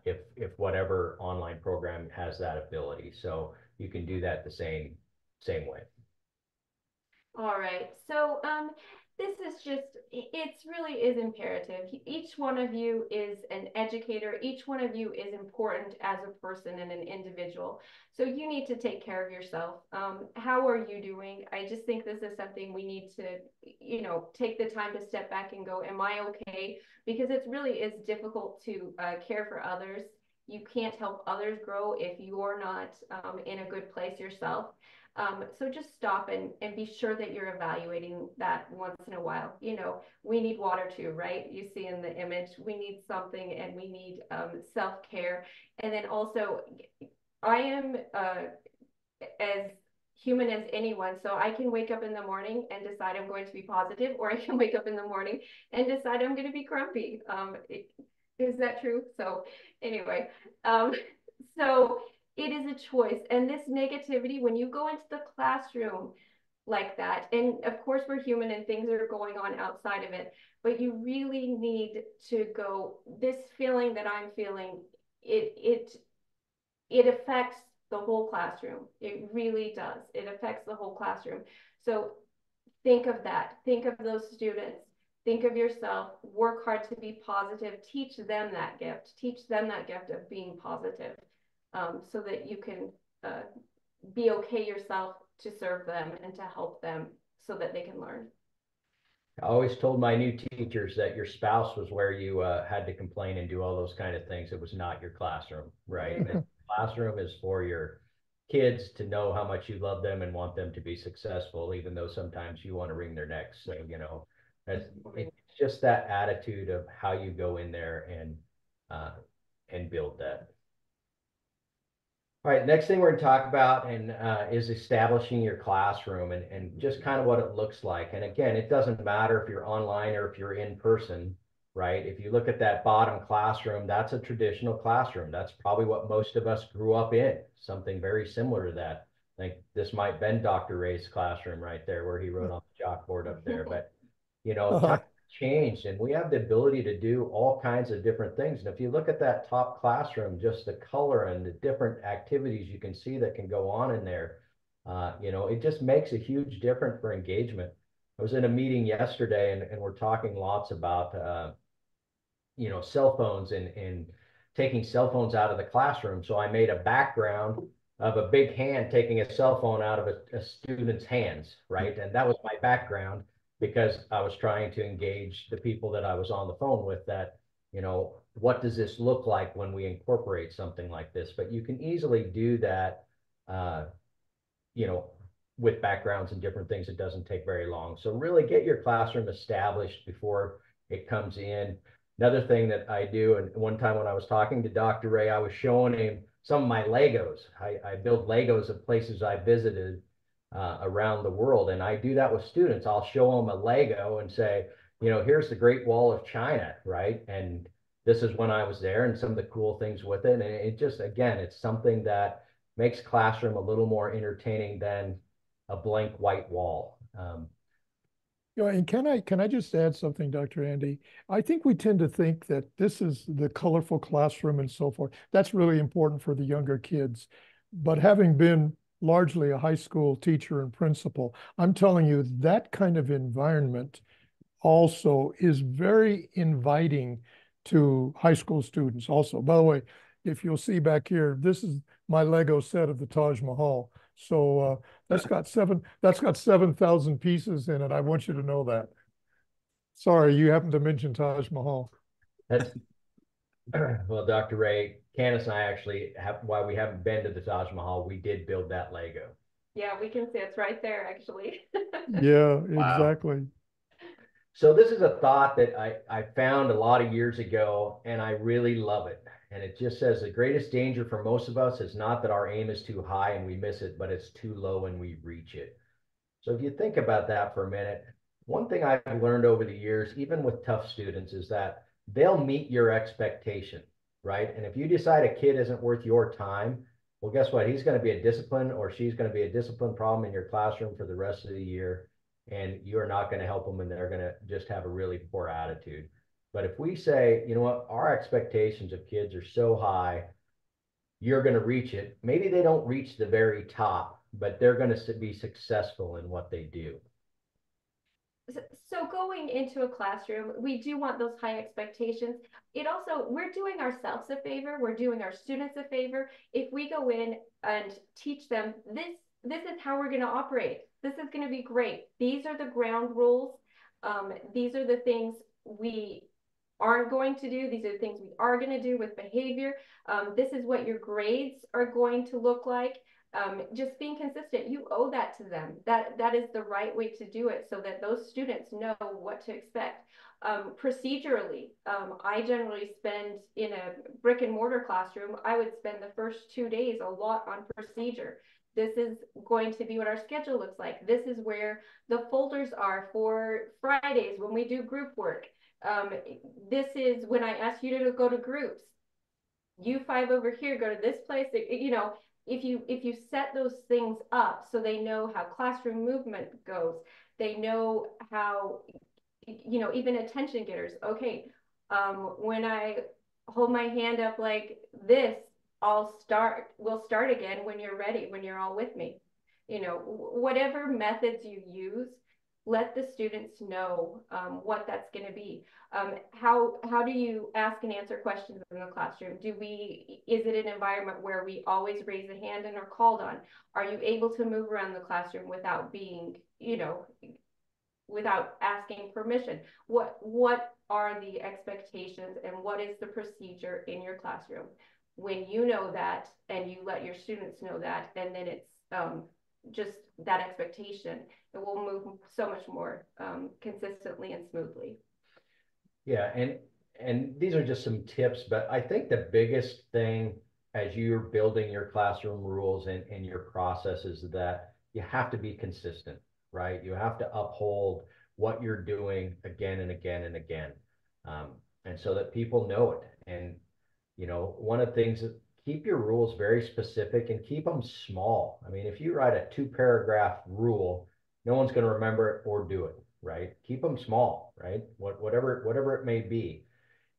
if whatever online program has that ability. So you can do that the same way. All right. So this is just, it's really is imperative. Each one of you is an educator. Each one of you is important as a person and an individual. So you need to take care of yourself. How are you doing? I just think this is something we need to, take the time to step back and go, am I okay? Because it really is difficult to care for others. You can't help others grow if you're not in a good place yourself. So just stop and be sure that you're evaluating that once in a while. We need water too, right? You see in the image, we need something, and we need self-care. And then also, I am as human as anyone. So I can wake up in the morning and decide I'm going to be positive, or I can wake up in the morning and decide I'm going to be grumpy. Is that true? So anyway, so it is a choice. And this negativity, when you go into the classroom like that, and of course we're human and things are going on outside of it, but you really need to go, this feeling that I'm feeling, it affects the whole classroom. It really does. It affects the whole classroom. So think of that. Think of those students. Think of yourself. Work hard to be positive. Teach them that gift. Teach them that gift of being positive, so that you can be okay yourself to serve them and to help them so that they can learn. I always told my new teachers that your spouse was where you had to complain and do all those kind of things. It was not your classroom, right? The classroom is for your kids to know how much you love them and want them to be successful, even though sometimes you want to wring their necks. So, it's just that attitude of how you go in there and build that. All right, next thing we're going to talk about is establishing your classroom and just kind of what it looks like. And again, it doesn't matter if you're online or if you're in person, right? If you look at that bottom classroom, that's a traditional classroom. That's probably what most of us grew up in, something very similar to that. I think this might have been Dr. Ray's classroom right there where he wrote on the chalkboard up there. But, time changed, and we have the ability to do all kinds of different things. And if you look at that top classroom, just the color and the different activities you can see that can go on in there, it just makes a huge difference for engagement. I was in a meeting yesterday, and we're talking lots about cell phones and taking cell phones out of the classroom. So I made a background of a big hand taking a cell phone out of a student's hands, right? And that was my background, because I was trying to engage the people that I was on the phone with that, what does this look like when we incorporate something like this? But you can easily do that, with backgrounds and different things. It doesn't take very long. So really get your classroom established before it comes in. Another thing that I do, and one time when I was talking to Dr. Ray, I was showing him some of my Legos. I build Legos of places I visited around the world, and I do that with students. I'll show them a Lego and say, here's the Great Wall of China, right? And this is when I was there and some of the cool things with it. And it just, again, it's something that makes classroom a little more entertaining than a blank white wall. And can I just add something, Dr. Andy? I think we tend to think that this is the colorful classroom and so forth. That's really important for the younger kids. But having been largely a high school teacher and principal, I'm telling you that kind of environment also is very inviting to high school students also. By the way, if you'll see back here, this is my Lego set of the Taj Mahal. So that's got 7,000 pieces in it. I want you to know that. Sorry, you happened to mention Taj Mahal. That's well, Dr. Ray, Candice and I actually have, while we haven't been to the Taj Mahal, we did build that Lego. Yeah, we can see it's right there, actually. Yeah, Wow. exactly. So this is a thought that I found a lot of years ago, and I really love it. And it just says the greatest danger for most of us is not that our aim is too high and we miss it, but it's too low and we reach it. So if you think about that for a minute, one thing I've learned over the years, even with tough students, is that they'll meet your expectation, right? And if you decide a kid isn't worth your time, well, guess what? He's going to be a discipline, or she's going to be a discipline problem in your classroom for the rest of the year. And you're not going to help them, and they're going to just have a really poor attitude. But if we say, you know what, our expectations of kids are so high, you're going to reach it. Maybe they don't reach the very top, but they're going to be successful in what they do. So going into a classroom, we do want those high expectations. It also, we're doing ourselves a favor, we're doing our students a favor. If we go in and teach them, this is how we're going to operate. This is going to be great. These are the ground rules. These are the things we aren't going to do. These are the things we are going to do with behavior. This is what your grades are going to look like. Just being consistent, you owe that to them. That is the right way to do it, so that those students know what to expect. Procedurally, I generally spend in a brick and mortar classroom, I would spend the first 2 days a lot on procedure. This is going to be what our schedule looks like. This is where the folders are for Fridays when we do group work. This is when I ask you to go to groups. You five over here, go to this place. If you set those things up so they know how classroom movement goes, they know how, even attention getters. Okay, when I hold my hand up like this, we'll start again when you're ready, when you're all with me. Whatever methods you use, let the students know what that's going to be. How do you ask and answer questions in the classroom? Is it an environment where we always raise a hand and are called on? Are you able to move around the classroom without being, without asking permission? What are the expectations and what is the procedure in your classroom? When you know that and you let your students know that, and then it's just that expectation, it will move so much more consistently and smoothly. Yeah, and these are just some tips, but I think the biggest thing as you're building your classroom rules and your processes is that you have to be consistent, right? You have to uphold what you're doing again and again and again, and so that people know it. And one of the things that keep your rules very specific and keep them small. I mean, if you write a 2-paragraph rule, no one's going to remember it or do it, right? Keep them small, right? Whatever it may be.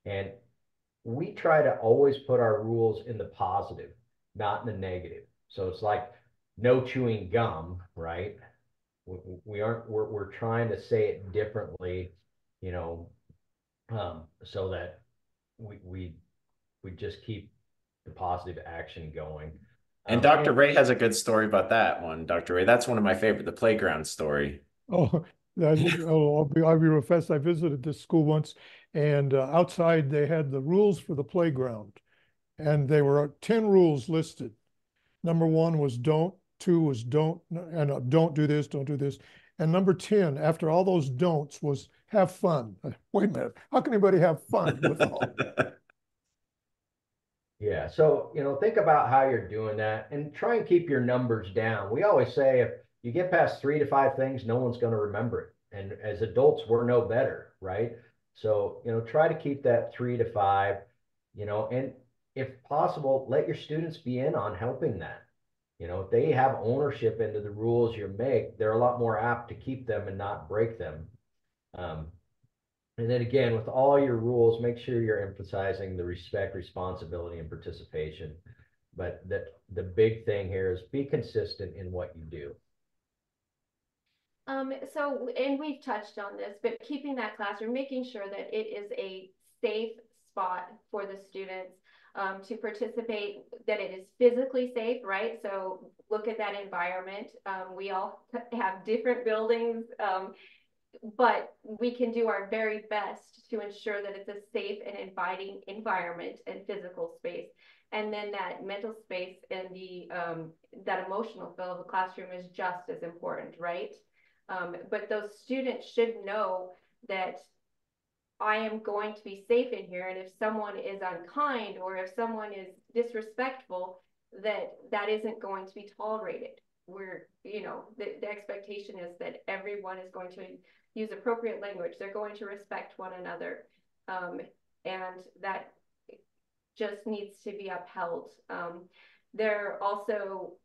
And we try to always put our rules in the positive, not in the negative. So it's like no chewing gum, right? We're trying to say it differently, so that we just keep the positive action going. And Dr. Ray has a good story about that one, Dr. Ray. That's one of my favorite, the playground story. I'll be real fast. I visited this school once, and outside they had the rules for the playground, and there were 10 rules listed. Number 1 was don't, 2 was don't, and don't do this, don't do this. And number 10, after all those don'ts, was have fun. Wait a minute. How can anybody have fun with all? Yeah, so think about how you're doing that and try and keep your numbers down. We always say if you get past 3 to 5 things, no one's going to remember it. And as adults, we're no better, right? So, try to keep that 3 to 5, and if possible, let your students be in on helping that. If they have ownership into the rules you make, they're a lot more apt to keep them and not break them. Um, and then again, with all your rules, make sure you're emphasizing the respect, responsibility, and participation. But the big thing here is be consistent in what you do. And we've touched on this, but keeping that classroom, making sure that it is a safe spot for the students to participate, that it is physically safe, right? So look at that environment. We all have different buildings, but we can do our very best to ensure that it's a safe and inviting environment and physical space. And then that mental space and the that emotional feel of the classroom is just as important, right? But those students should know that I am going to be safe in here. And if someone is unkind or if someone is disrespectful, that isn't going to be tolerated. The expectation is that everyone is going to use appropriate language. They're going to respect one another. And that just needs to be upheld. They're also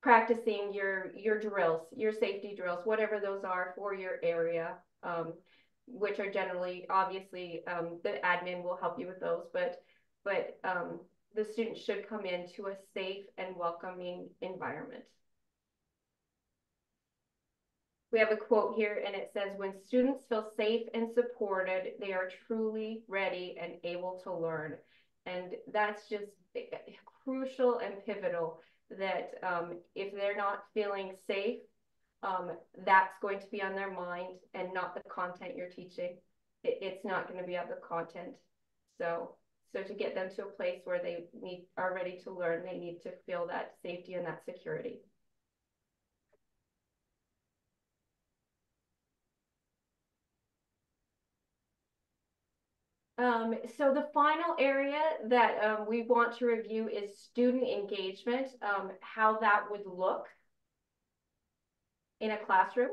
practicing your drills, your safety drills, whatever those are for your area, which are generally, obviously, the admin will help you with those, but the students should come into a safe and welcoming environment. We have a quote here and it says, when students feel safe and supported, they are truly ready and able to learn. And that's just crucial and pivotal, that if they're not feeling safe, that's going to be on their mind and not the content you're teaching. It's not going to be about the content. So to get them to a place where they are ready to learn, they need to feel that safety and that security. So the final area that we want to review is student engagement, how that would look in a classroom.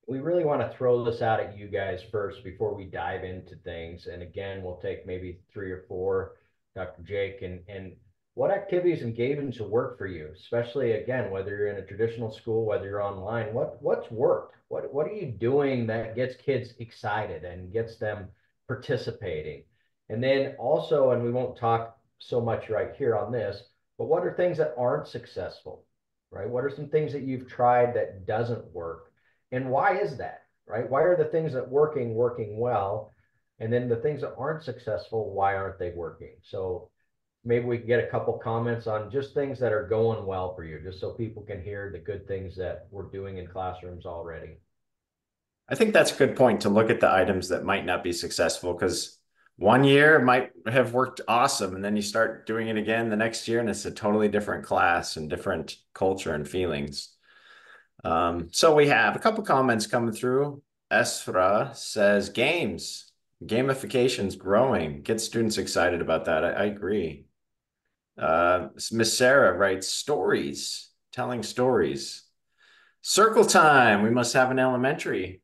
We really want to throw this out at you guys first before we dive into things. And again, we'll take maybe 3 or 4, Dr. Jake, and what activities and engagements will work for you, especially again, whether you're in a traditional school, whether you're online, what's worked? What are you doing that gets kids excited and gets them participating? And then also, and we won't talk so much right here on this, but what are things that aren't successful, right? What are some things that you've tried that doesn't work? And why is that, right? Why are the things that working well? And then the things that aren't successful, why aren't they working? So maybe we can get a couple comments on just things that are going well for you, just so people can hear the good things that we're doing in classrooms already. I think that's a good point to look at the items that might not be successful, because one year might have worked awesome and then you start doing it again the next year and it's a totally different class and different culture and feelings. So we have a couple comments coming through. Esra says gamification's growing. Get students excited about that. I agree. Miss Sarah writes stories, telling stories. Circle time. We must have an elementary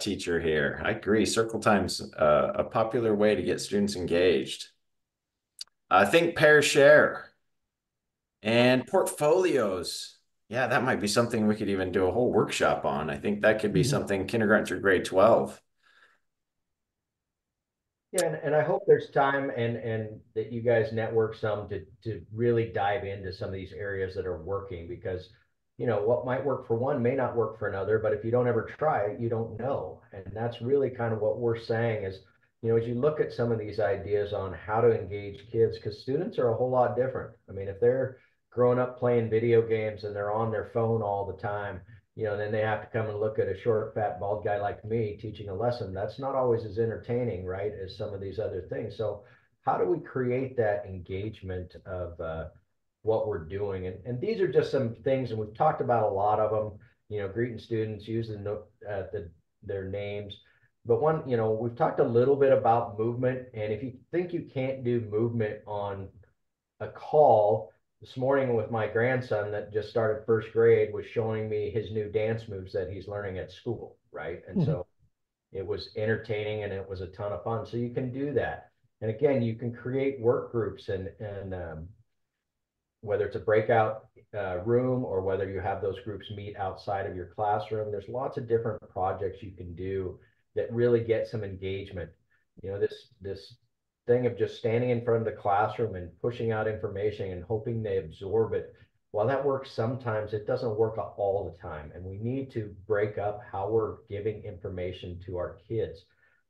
teacher here. I agree. Circle time's a popular way to get students engaged. Think, pair, share, and portfolios. Yeah, that might be something we could even do a whole workshop on. I think that could be something kindergarten through grade 12. Yeah, and I hope there's time and that you guys network some to really dive into some of these areas that are working, because what might work for one may not work for another, but if you don't ever try it, you don't know. And that's really kind of what we're saying is, as you look at some of these ideas on how to engage kids, because students are a whole lot different. I mean, if they're growing up playing video games and they're on their phone all the time, then they have to come and look at a short, fat, bald guy like me teaching a lesson. That's not always as entertaining, right, as some of these other things. So how do we create that engagement of what we're doing? And these are just some things, and we've talked about a lot of them. greeting students, using their names. But we've talked a little bit about movement, and if you think you can't do movement on a call, this morning with my grandson that just started first grade was showing me his new dance moves that he's learning at school, right? And so it was entertaining and it was a ton of fun. So you can do that. And again, you can create work groups and whether it's a breakout room or whether you have those groups meet outside of your classroom, there's lots of different projects you can do that really get some engagement. This thing of just standing in front of the classroom and pushing out information and hoping they absorb it, while that works sometimes, it doesn't work all the time. And we need to break up how we're giving information to our kids.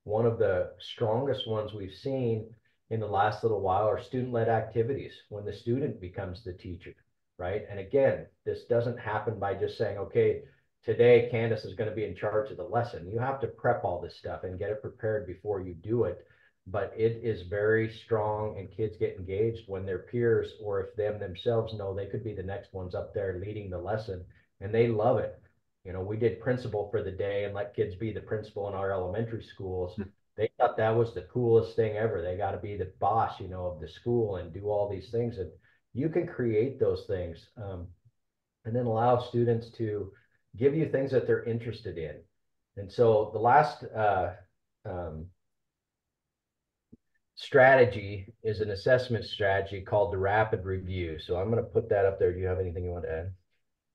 One of the strongest ones we've seen in the last little while are student-led activities, when the student becomes the teacher, right? And again, this doesn't happen by just saying, okay, today Candice is going to be in charge of the lesson. You have to prep all this stuff and get it prepared before you do it. But it is very strong, and kids get engaged when their peers, or if them themselves know they could be the next ones up there leading the lesson, and they love it. We did principal for the day and let kids be the principal in our elementary schools. They thought that was the coolest thing ever. They got to be the boss, of the school and do all these things. And you can create those things, and then allow students to give you things that they're interested in. And so the last strategy is an assessment strategy called the rapid review. So I'm going to put that up there. Do you have anything you want to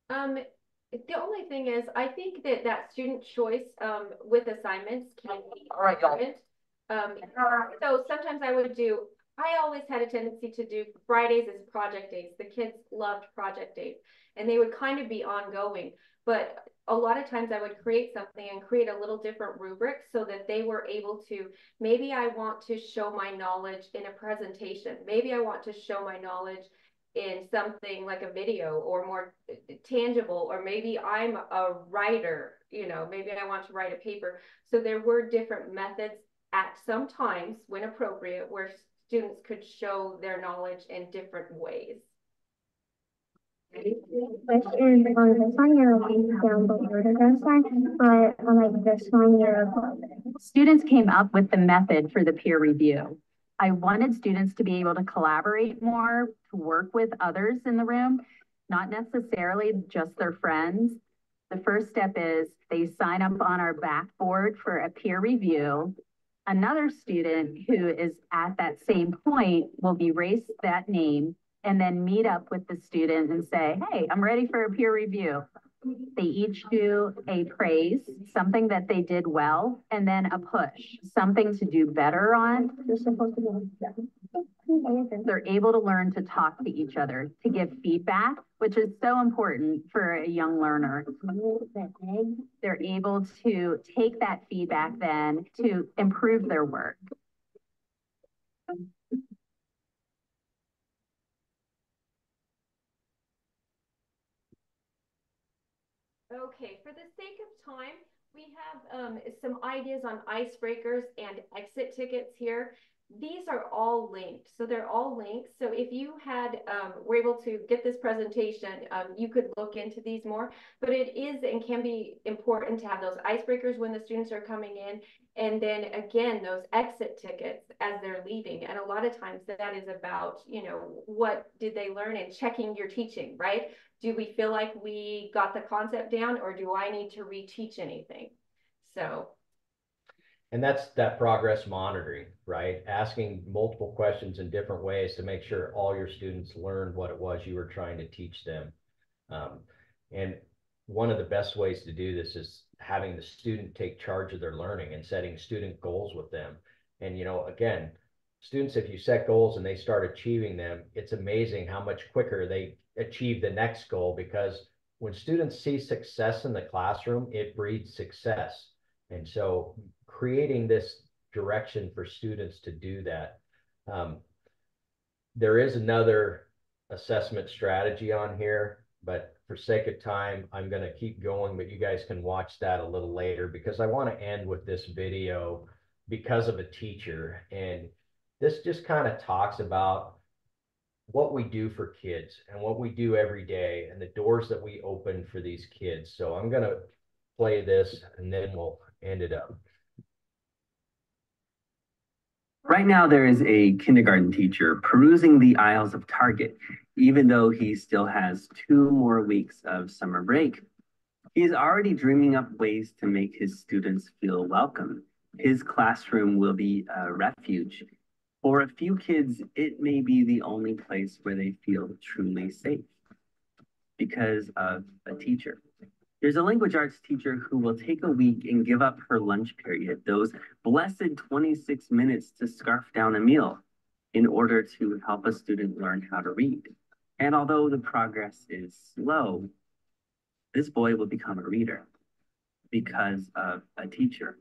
add? The only thing is, I think that student choice with assignments can be all right, y'all. So sometimes I always had a tendency to do Fridays as project days. The kids loved project days, and they would kind of be ongoing. But a lot of times I would create something and create a little different rubric so that they were able to, maybe I want to show my knowledge in a presentation. Maybe I want to show my knowledge in something like a video or more tangible, or maybe I'm a writer, maybe I want to write a paper. So there were different methods at some times when appropriate where students could show their knowledge in different ways. Which is on this one you're down below the growth sign, but on like this one you're above it. Students came up with the method for the peer review. I wanted students to be able to collaborate more, to work with others in the room, not necessarily just their friends. The first step is they sign up on our backboard for a peer review. Another student who is at that same point will erase that name and then meet up with the student and say, hey, I'm ready for a peer review. They each do a praise, something that they did well, and then a push, something to do better on. They're able to learn to talk to each other, to give feedback, which is so important for a young learner. They're able to take that feedback then to improve their work. Okay, for the sake of time, we have some ideas on icebreakers and exit tickets here. These are all linked, so they're all linked. So if you were able to get this presentation, you could look into these more. But it is and can be important to have those icebreakers when the students are coming in, and then again those exit tickets as they're leaving. And a lot of times that is about, what did they learn, and checking your teaching, right? Do we feel like we got the concept down, or do I need to reteach anything? So. And that's that progress monitoring, right? Asking multiple questions in different ways to make sure all your students learned what it was you were trying to teach them. And one of the best ways to do this is having the student take charge of their learning and setting student goals with them. And, again, students, if you set goals and they start achieving them, it's amazing how much quicker they achieve the next goal, because when students see success in the classroom, it breeds success. And so creating this direction for students to do that. There is another assessment strategy on here, but for sake of time, I'm going to keep going, but you guys can watch that a little later, because I want to end with this video because of a teacher. And this just kind of talks about what we do for kids and what we do every day and the doors that we open for these kids. So I'm going to play this and then we'll end it up. Right now, there is a kindergarten teacher perusing the aisles of Target, even though he still has 2 more weeks of summer break. He is already dreaming up ways to make his students feel welcome. His classroom will be a refuge. For a few kids, it may be the only place where they feel truly safe because of a teacher. There's a language arts teacher who will take a week and give up her lunch period, those blessed 26 minutes to scarf down a meal, in order to help a student learn how to read. And although the progress is slow, this boy will become a reader because of a teacher.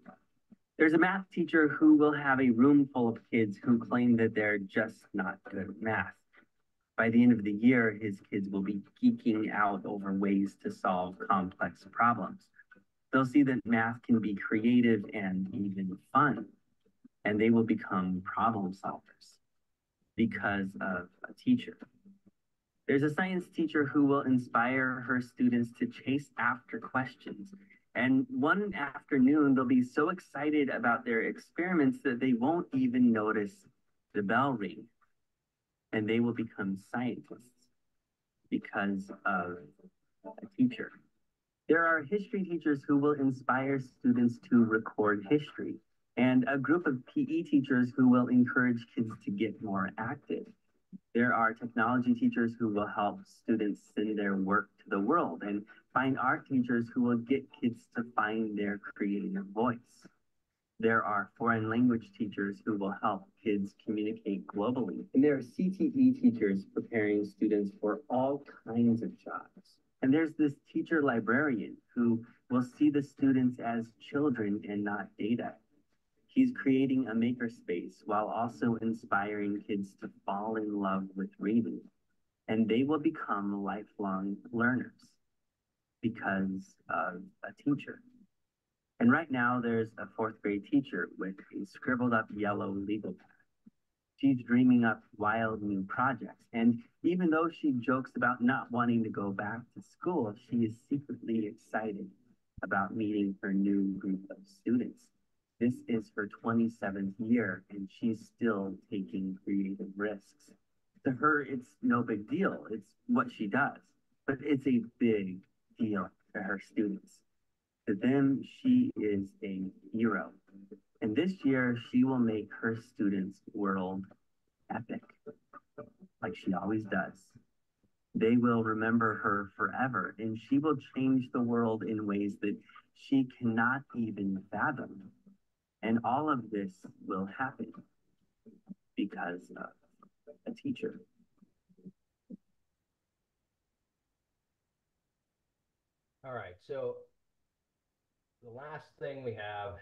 There's a math teacher who will have a room full of kids who claim that they're just not good at math. By the end of the year, his kids will be geeking out over ways to solve complex problems. They'll see that math can be creative and even fun, and they will become problem solvers because of a teacher. There's a science teacher who will inspire her students to chase after questions. And one afternoon, they'll be so excited about their experiments that they won't even notice the bell ring. And they will become scientists because of a teacher. There are history teachers who will inspire students to record history, and a group of PE teachers who will encourage kids to get more active. There are technology teachers who will help students send their work to the world, and fine art teachers who will get kids to find their creative voice. There are foreign language teachers who will help kids communicate globally. And there are CTE teachers preparing students for all kinds of jobs. And there's this teacher librarian who will see the students as children and not data. He's creating a makerspace while also inspiring kids to fall in love with reading. And they will become lifelong learners because of a teacher. And right now there's a 4th-grade teacher with a scribbled up yellow legal pad. She's dreaming up wild new projects. And even though she jokes about not wanting to go back to school, she is secretly excited about meeting her new group of students. This is her 27th year, and she's still taking creative risks. To her, it's no big deal. It's what she does. But it's a big deal to her students. To them, she is a hero. And this year, she will make her students' world epic, like she always does. They will remember her forever, and she will change the world in ways that she cannot even fathom. And all of this will happen because of a teacher. All right, so the last thing we have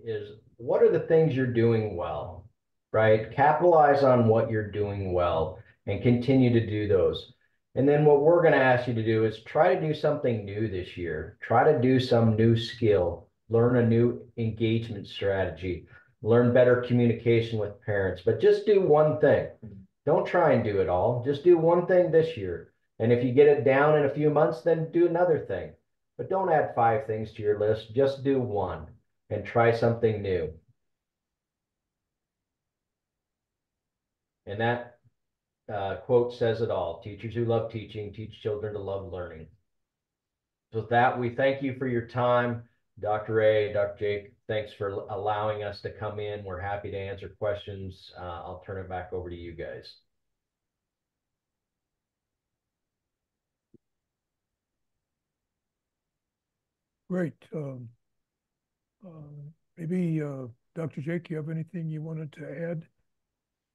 is, what are the things you're doing well, right? Capitalize on what you're doing well and continue to do those. And then what we're going to ask you to do is try to do something new this year. Try to do some new skill, learn a new engagement strategy, learn better communication with parents, but just do one thing. Don't try and do it all. Just do one thing this year. And if you get it down in a few months, then do another thing. But don't add 5 things to your list. Just do one and try something new. And that quote says it all. Teachers who love teaching teach children to love learning. So with that, we thank you for your time. Dr. Ray, Dr. Jake, thanks for allowing us to come in. We're happy to answer questions. I'll turn it back over to you guys. Great. Maybe Dr. Jake, you have anything you wanted to add?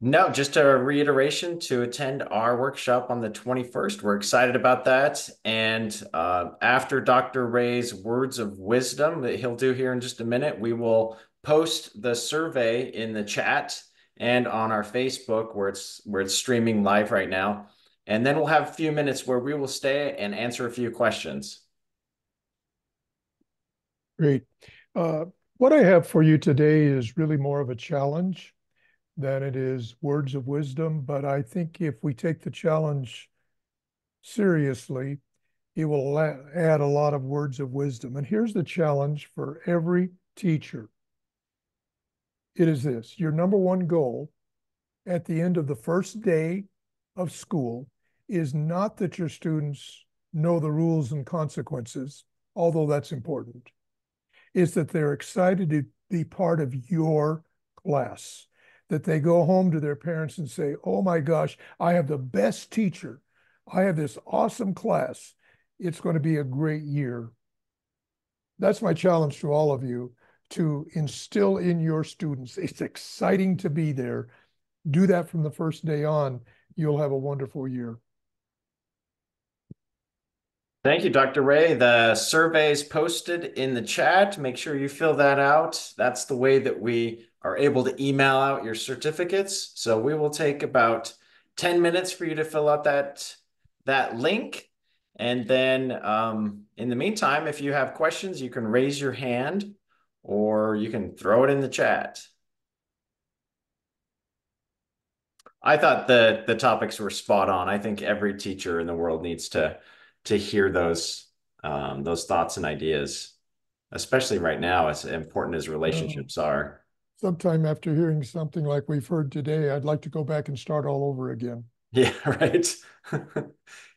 No, just a reiteration to attend our workshop on the 21st. We're excited about that. And after Dr. Ray's words of wisdom that he'll do here in just a minute, we will post the survey in the chat and on our Facebook where it's streaming live right now. And then we'll have a few minutes where we will stay and answer a few questions. Great. What I have for you today is really more of a challenge. than it is words of wisdom. But I think if we take the challenge seriously, it will add a lot of words of wisdom. And here's the challenge for every teacher. It is this: your number one goal at the end of the first day of school is not that your students know the rules and consequences, although that's important. Is that they're excited to be part of your class, that they go home to their parents and say, oh my gosh, I have the best teacher. I have this awesome class. It's going to be a great year. That's my challenge to all of you, to instill in your students. It's exciting to be there. Do that from the first day on. You'll have a wonderful year. Thank you, Dr. Ray. The survey is posted in the chat. Make sure you fill that out. That's the way that we are able to email out your certificates. So we will take about 10 minutes for you to fill out that link. And then in the meantime, if you have questions, you can raise your hand or you can throw it in the chat. I thought the topics were spot on. I think every teacher in the world needs to hear those thoughts and ideas, especially right now, as important as relationships are. Sometime after hearing something like we've heard today, I'd like to go back and start all over again. Yeah, right.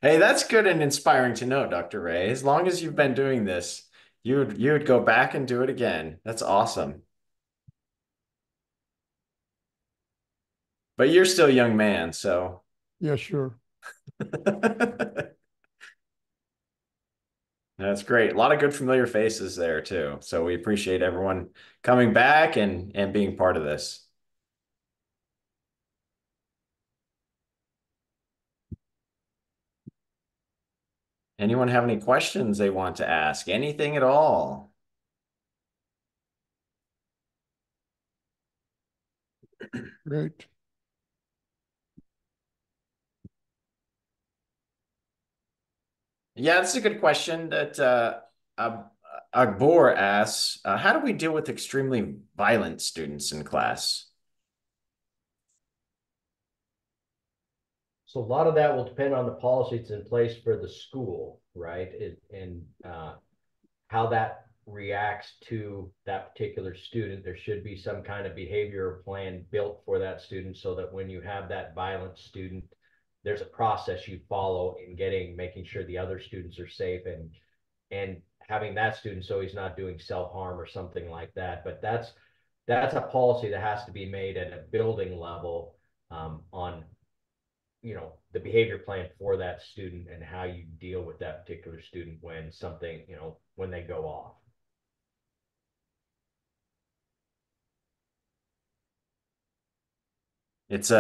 Hey, that's good and inspiring to know, Dr. Ray. As long as you've been doing this, you would go back and do it again. That's awesome. But you're still a young man, so. Yeah, sure. That's great. A lot of good familiar faces there too. So we appreciate everyone coming back and being part of this. Anyone have any questions they want to ask? Anything at all? Great. Yeah, that's a good question that Agbor asks. How do we deal with extremely violent students in class? So a lot of that will depend on the policy that's in place for the school, right? And how that reacts to that particular student. There should be some kind of behavior plan built for that student so that when you have that violent student, there's a process you follow in making sure the other students are safe and having that student so he's not doing self-harm or something like that. But that's a policy that has to be made at a building level on the behavior plan for that student and how you deal with that particular student when something, when they go off. It's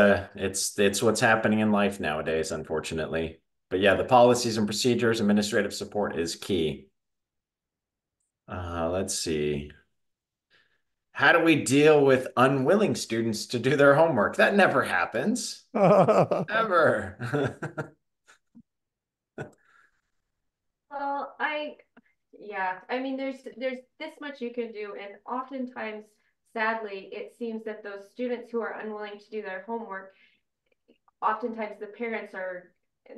what's happening in life nowadays, unfortunately. But yeah, the policies and procedures, administrative support is key. Let's see. How do we deal with unwilling students to do their homework? That never happens. Ever. Well, I mean, there's this much you can do, and oftentimes, sadly, it seems that those students who are unwilling to do their homework, oftentimes the parents are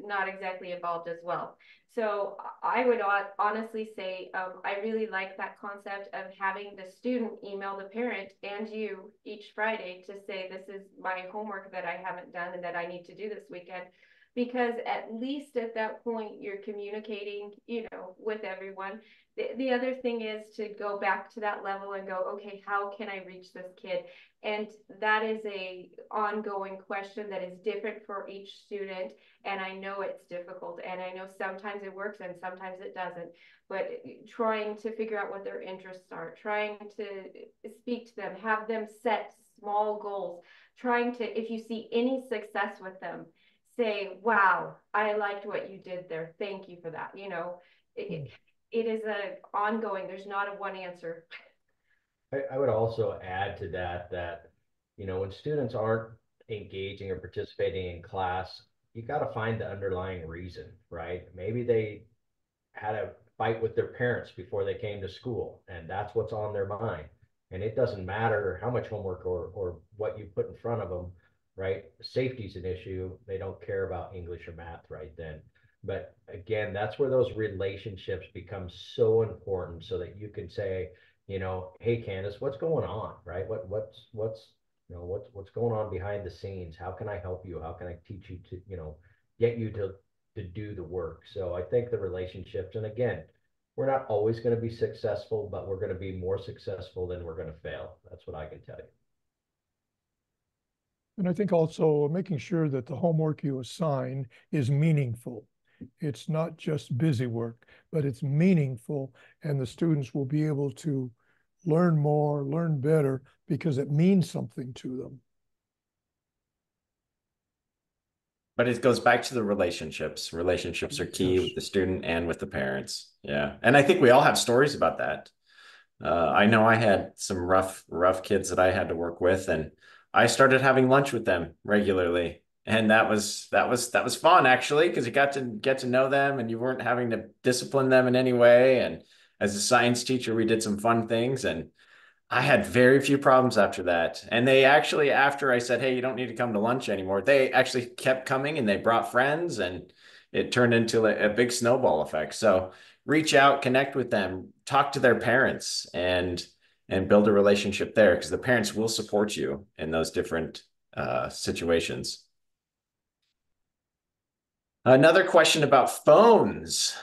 not exactly involved as well. So I would honestly say I really like that concept of having the student email the parent and you each Friday to say, this is my homework that I haven't done and that I need to do this weekend. Because at least at that point, you're communicating, with everyone. The other thing is to go back to that level and go, okay, how can I reach this kid? And that is a ongoing question that is different for each student. And I know it's difficult, and I know sometimes it works and sometimes it doesn't, but trying to figure out what their interests are, trying to speak to them, have them set small goals, trying to, if you see any success with them, say, wow, I liked what you did there. Thank you for that. It is a ongoing, there's not a one answer. I would also add to that, when students aren't engaging or participating in class, you got to find the underlying reason, right? Maybe they had a fight with their parents before they came to school, and that's what's on their mind. And it doesn't matter how much homework or what you put in front of them, right? Safety's an issue. They don't care about English or math right then. But again, that's where those relationships become so important, so that you can say, you know, hey Candice, what's going on, right? What's you know, what's going on behind the scenes? How can I help you? How can I teach you to, you know, get you to do the work? So I think the relationships, and again, we're not always going to be successful, but we're going to be more successful than we're going to fail. That's what I can tell you. And I think also making sure that the homework you assign is meaningful. It's not just busy work, but it's meaningful, and the students will be able to learn more, learn better, because it means something to them. But it goes back to the relationships. Relationships are key with the student and with the parents. Yeah. And I think we all have stories about that. I know I had some rough kids that I had to work with, and I started having lunch with them regularly. And that was fun, actually, because you got to get to know them and you weren't having to discipline them in any way. And as a science teacher, we did some fun things, and I had very few problems after that. And they actually, after I said, hey, you don't need to come to lunch anymore, they actually kept coming and they brought friends, and it turned into a big snowball effect. So reach out, connect with them, talk to their parents, and build a relationship there, because the parents will support you in those different situations. Another question about phones.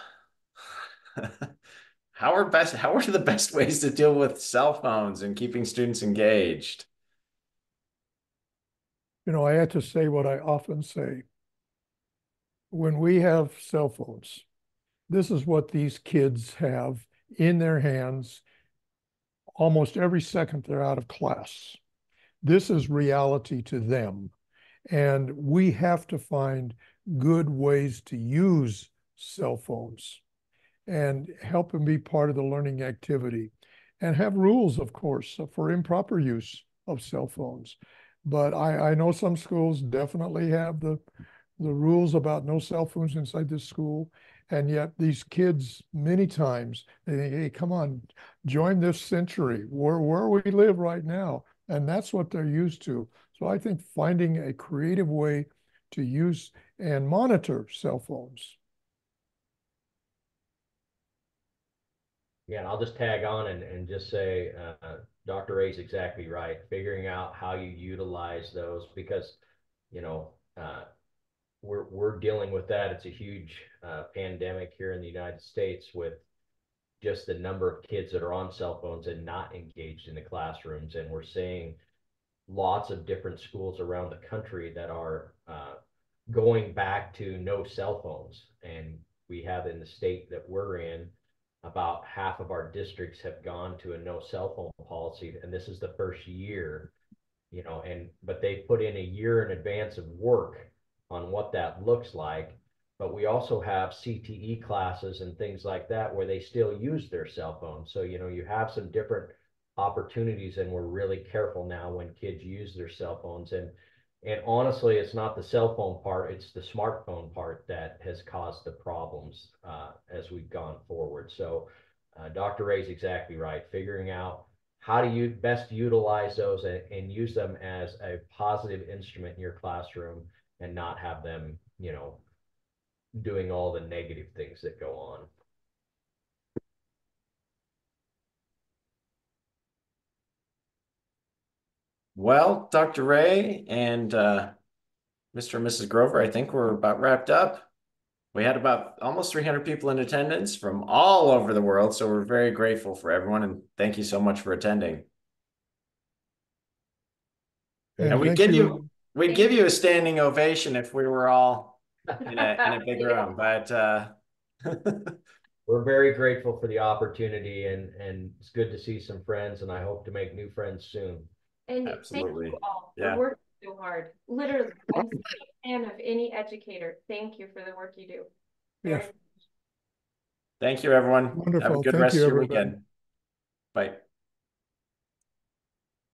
How are the best ways to deal with cell phones and keeping students engaged? You know, I had to say what I often say. When we have cell phones, this is what these kids have in their hands almost every second they're out of class. This is reality to them. And we have to find good ways to use cell phones and help them be part of the learning activity, and have rules, of course, for improper use of cell phones. But I know some schools definitely have the rules about no cell phones inside the school. And yet these kids, many times, they think, hey, come on, join this century where we live right now. And that's what they're used to. So I think finding a creative way to use and monitor cell phones. Yeah, and I'll just tag on and just say, Dr. Ray's exactly right. Figuring out how you utilize those, because, you know, we're dealing with that. It's a huge pandemic here in the United States, with just the number of kids that are on cell phones and not engaged in the classrooms. And we're seeing lots of different schools around the country that are going back to no cell phones. And we have, in the state that we're in, about half of our districts have gone to a no cell phone policy. And this is the first year, you know, but they put in a year in advance of work on what that looks like. But we also have CTE classes and things like that where they still use their cell phones. So, you know, you have some different opportunities, and we're really careful now when kids use their cell phones. And honestly, it's not the cell phone part, it's the smartphone part that has caused the problems as we've gone forward. So Dr. Ray's exactly right. Figuring out how do you best utilize those and use them as a positive instrument in your classroom, and not have them, you know, doing all the negative things that go on. Well, Dr. Ray and Mr. and Mrs. Grover, I think we're about wrapped up. We had about almost 300 people in attendance from all over the world, so we're very grateful for everyone, and thank you so much for attending. And we'd give you a standing ovation if we were all in a big room, but we're very grateful for the opportunity, and it's good to see some friends, and I hope to make new friends soon. And absolutely. Thank you all for working so hard. Literally, I'm a fan of any educator. Thank you for the work you do. Yes. Thank you, everyone. Wonderful. Have a good Thank rest you, of your everybody. weekend. Bye.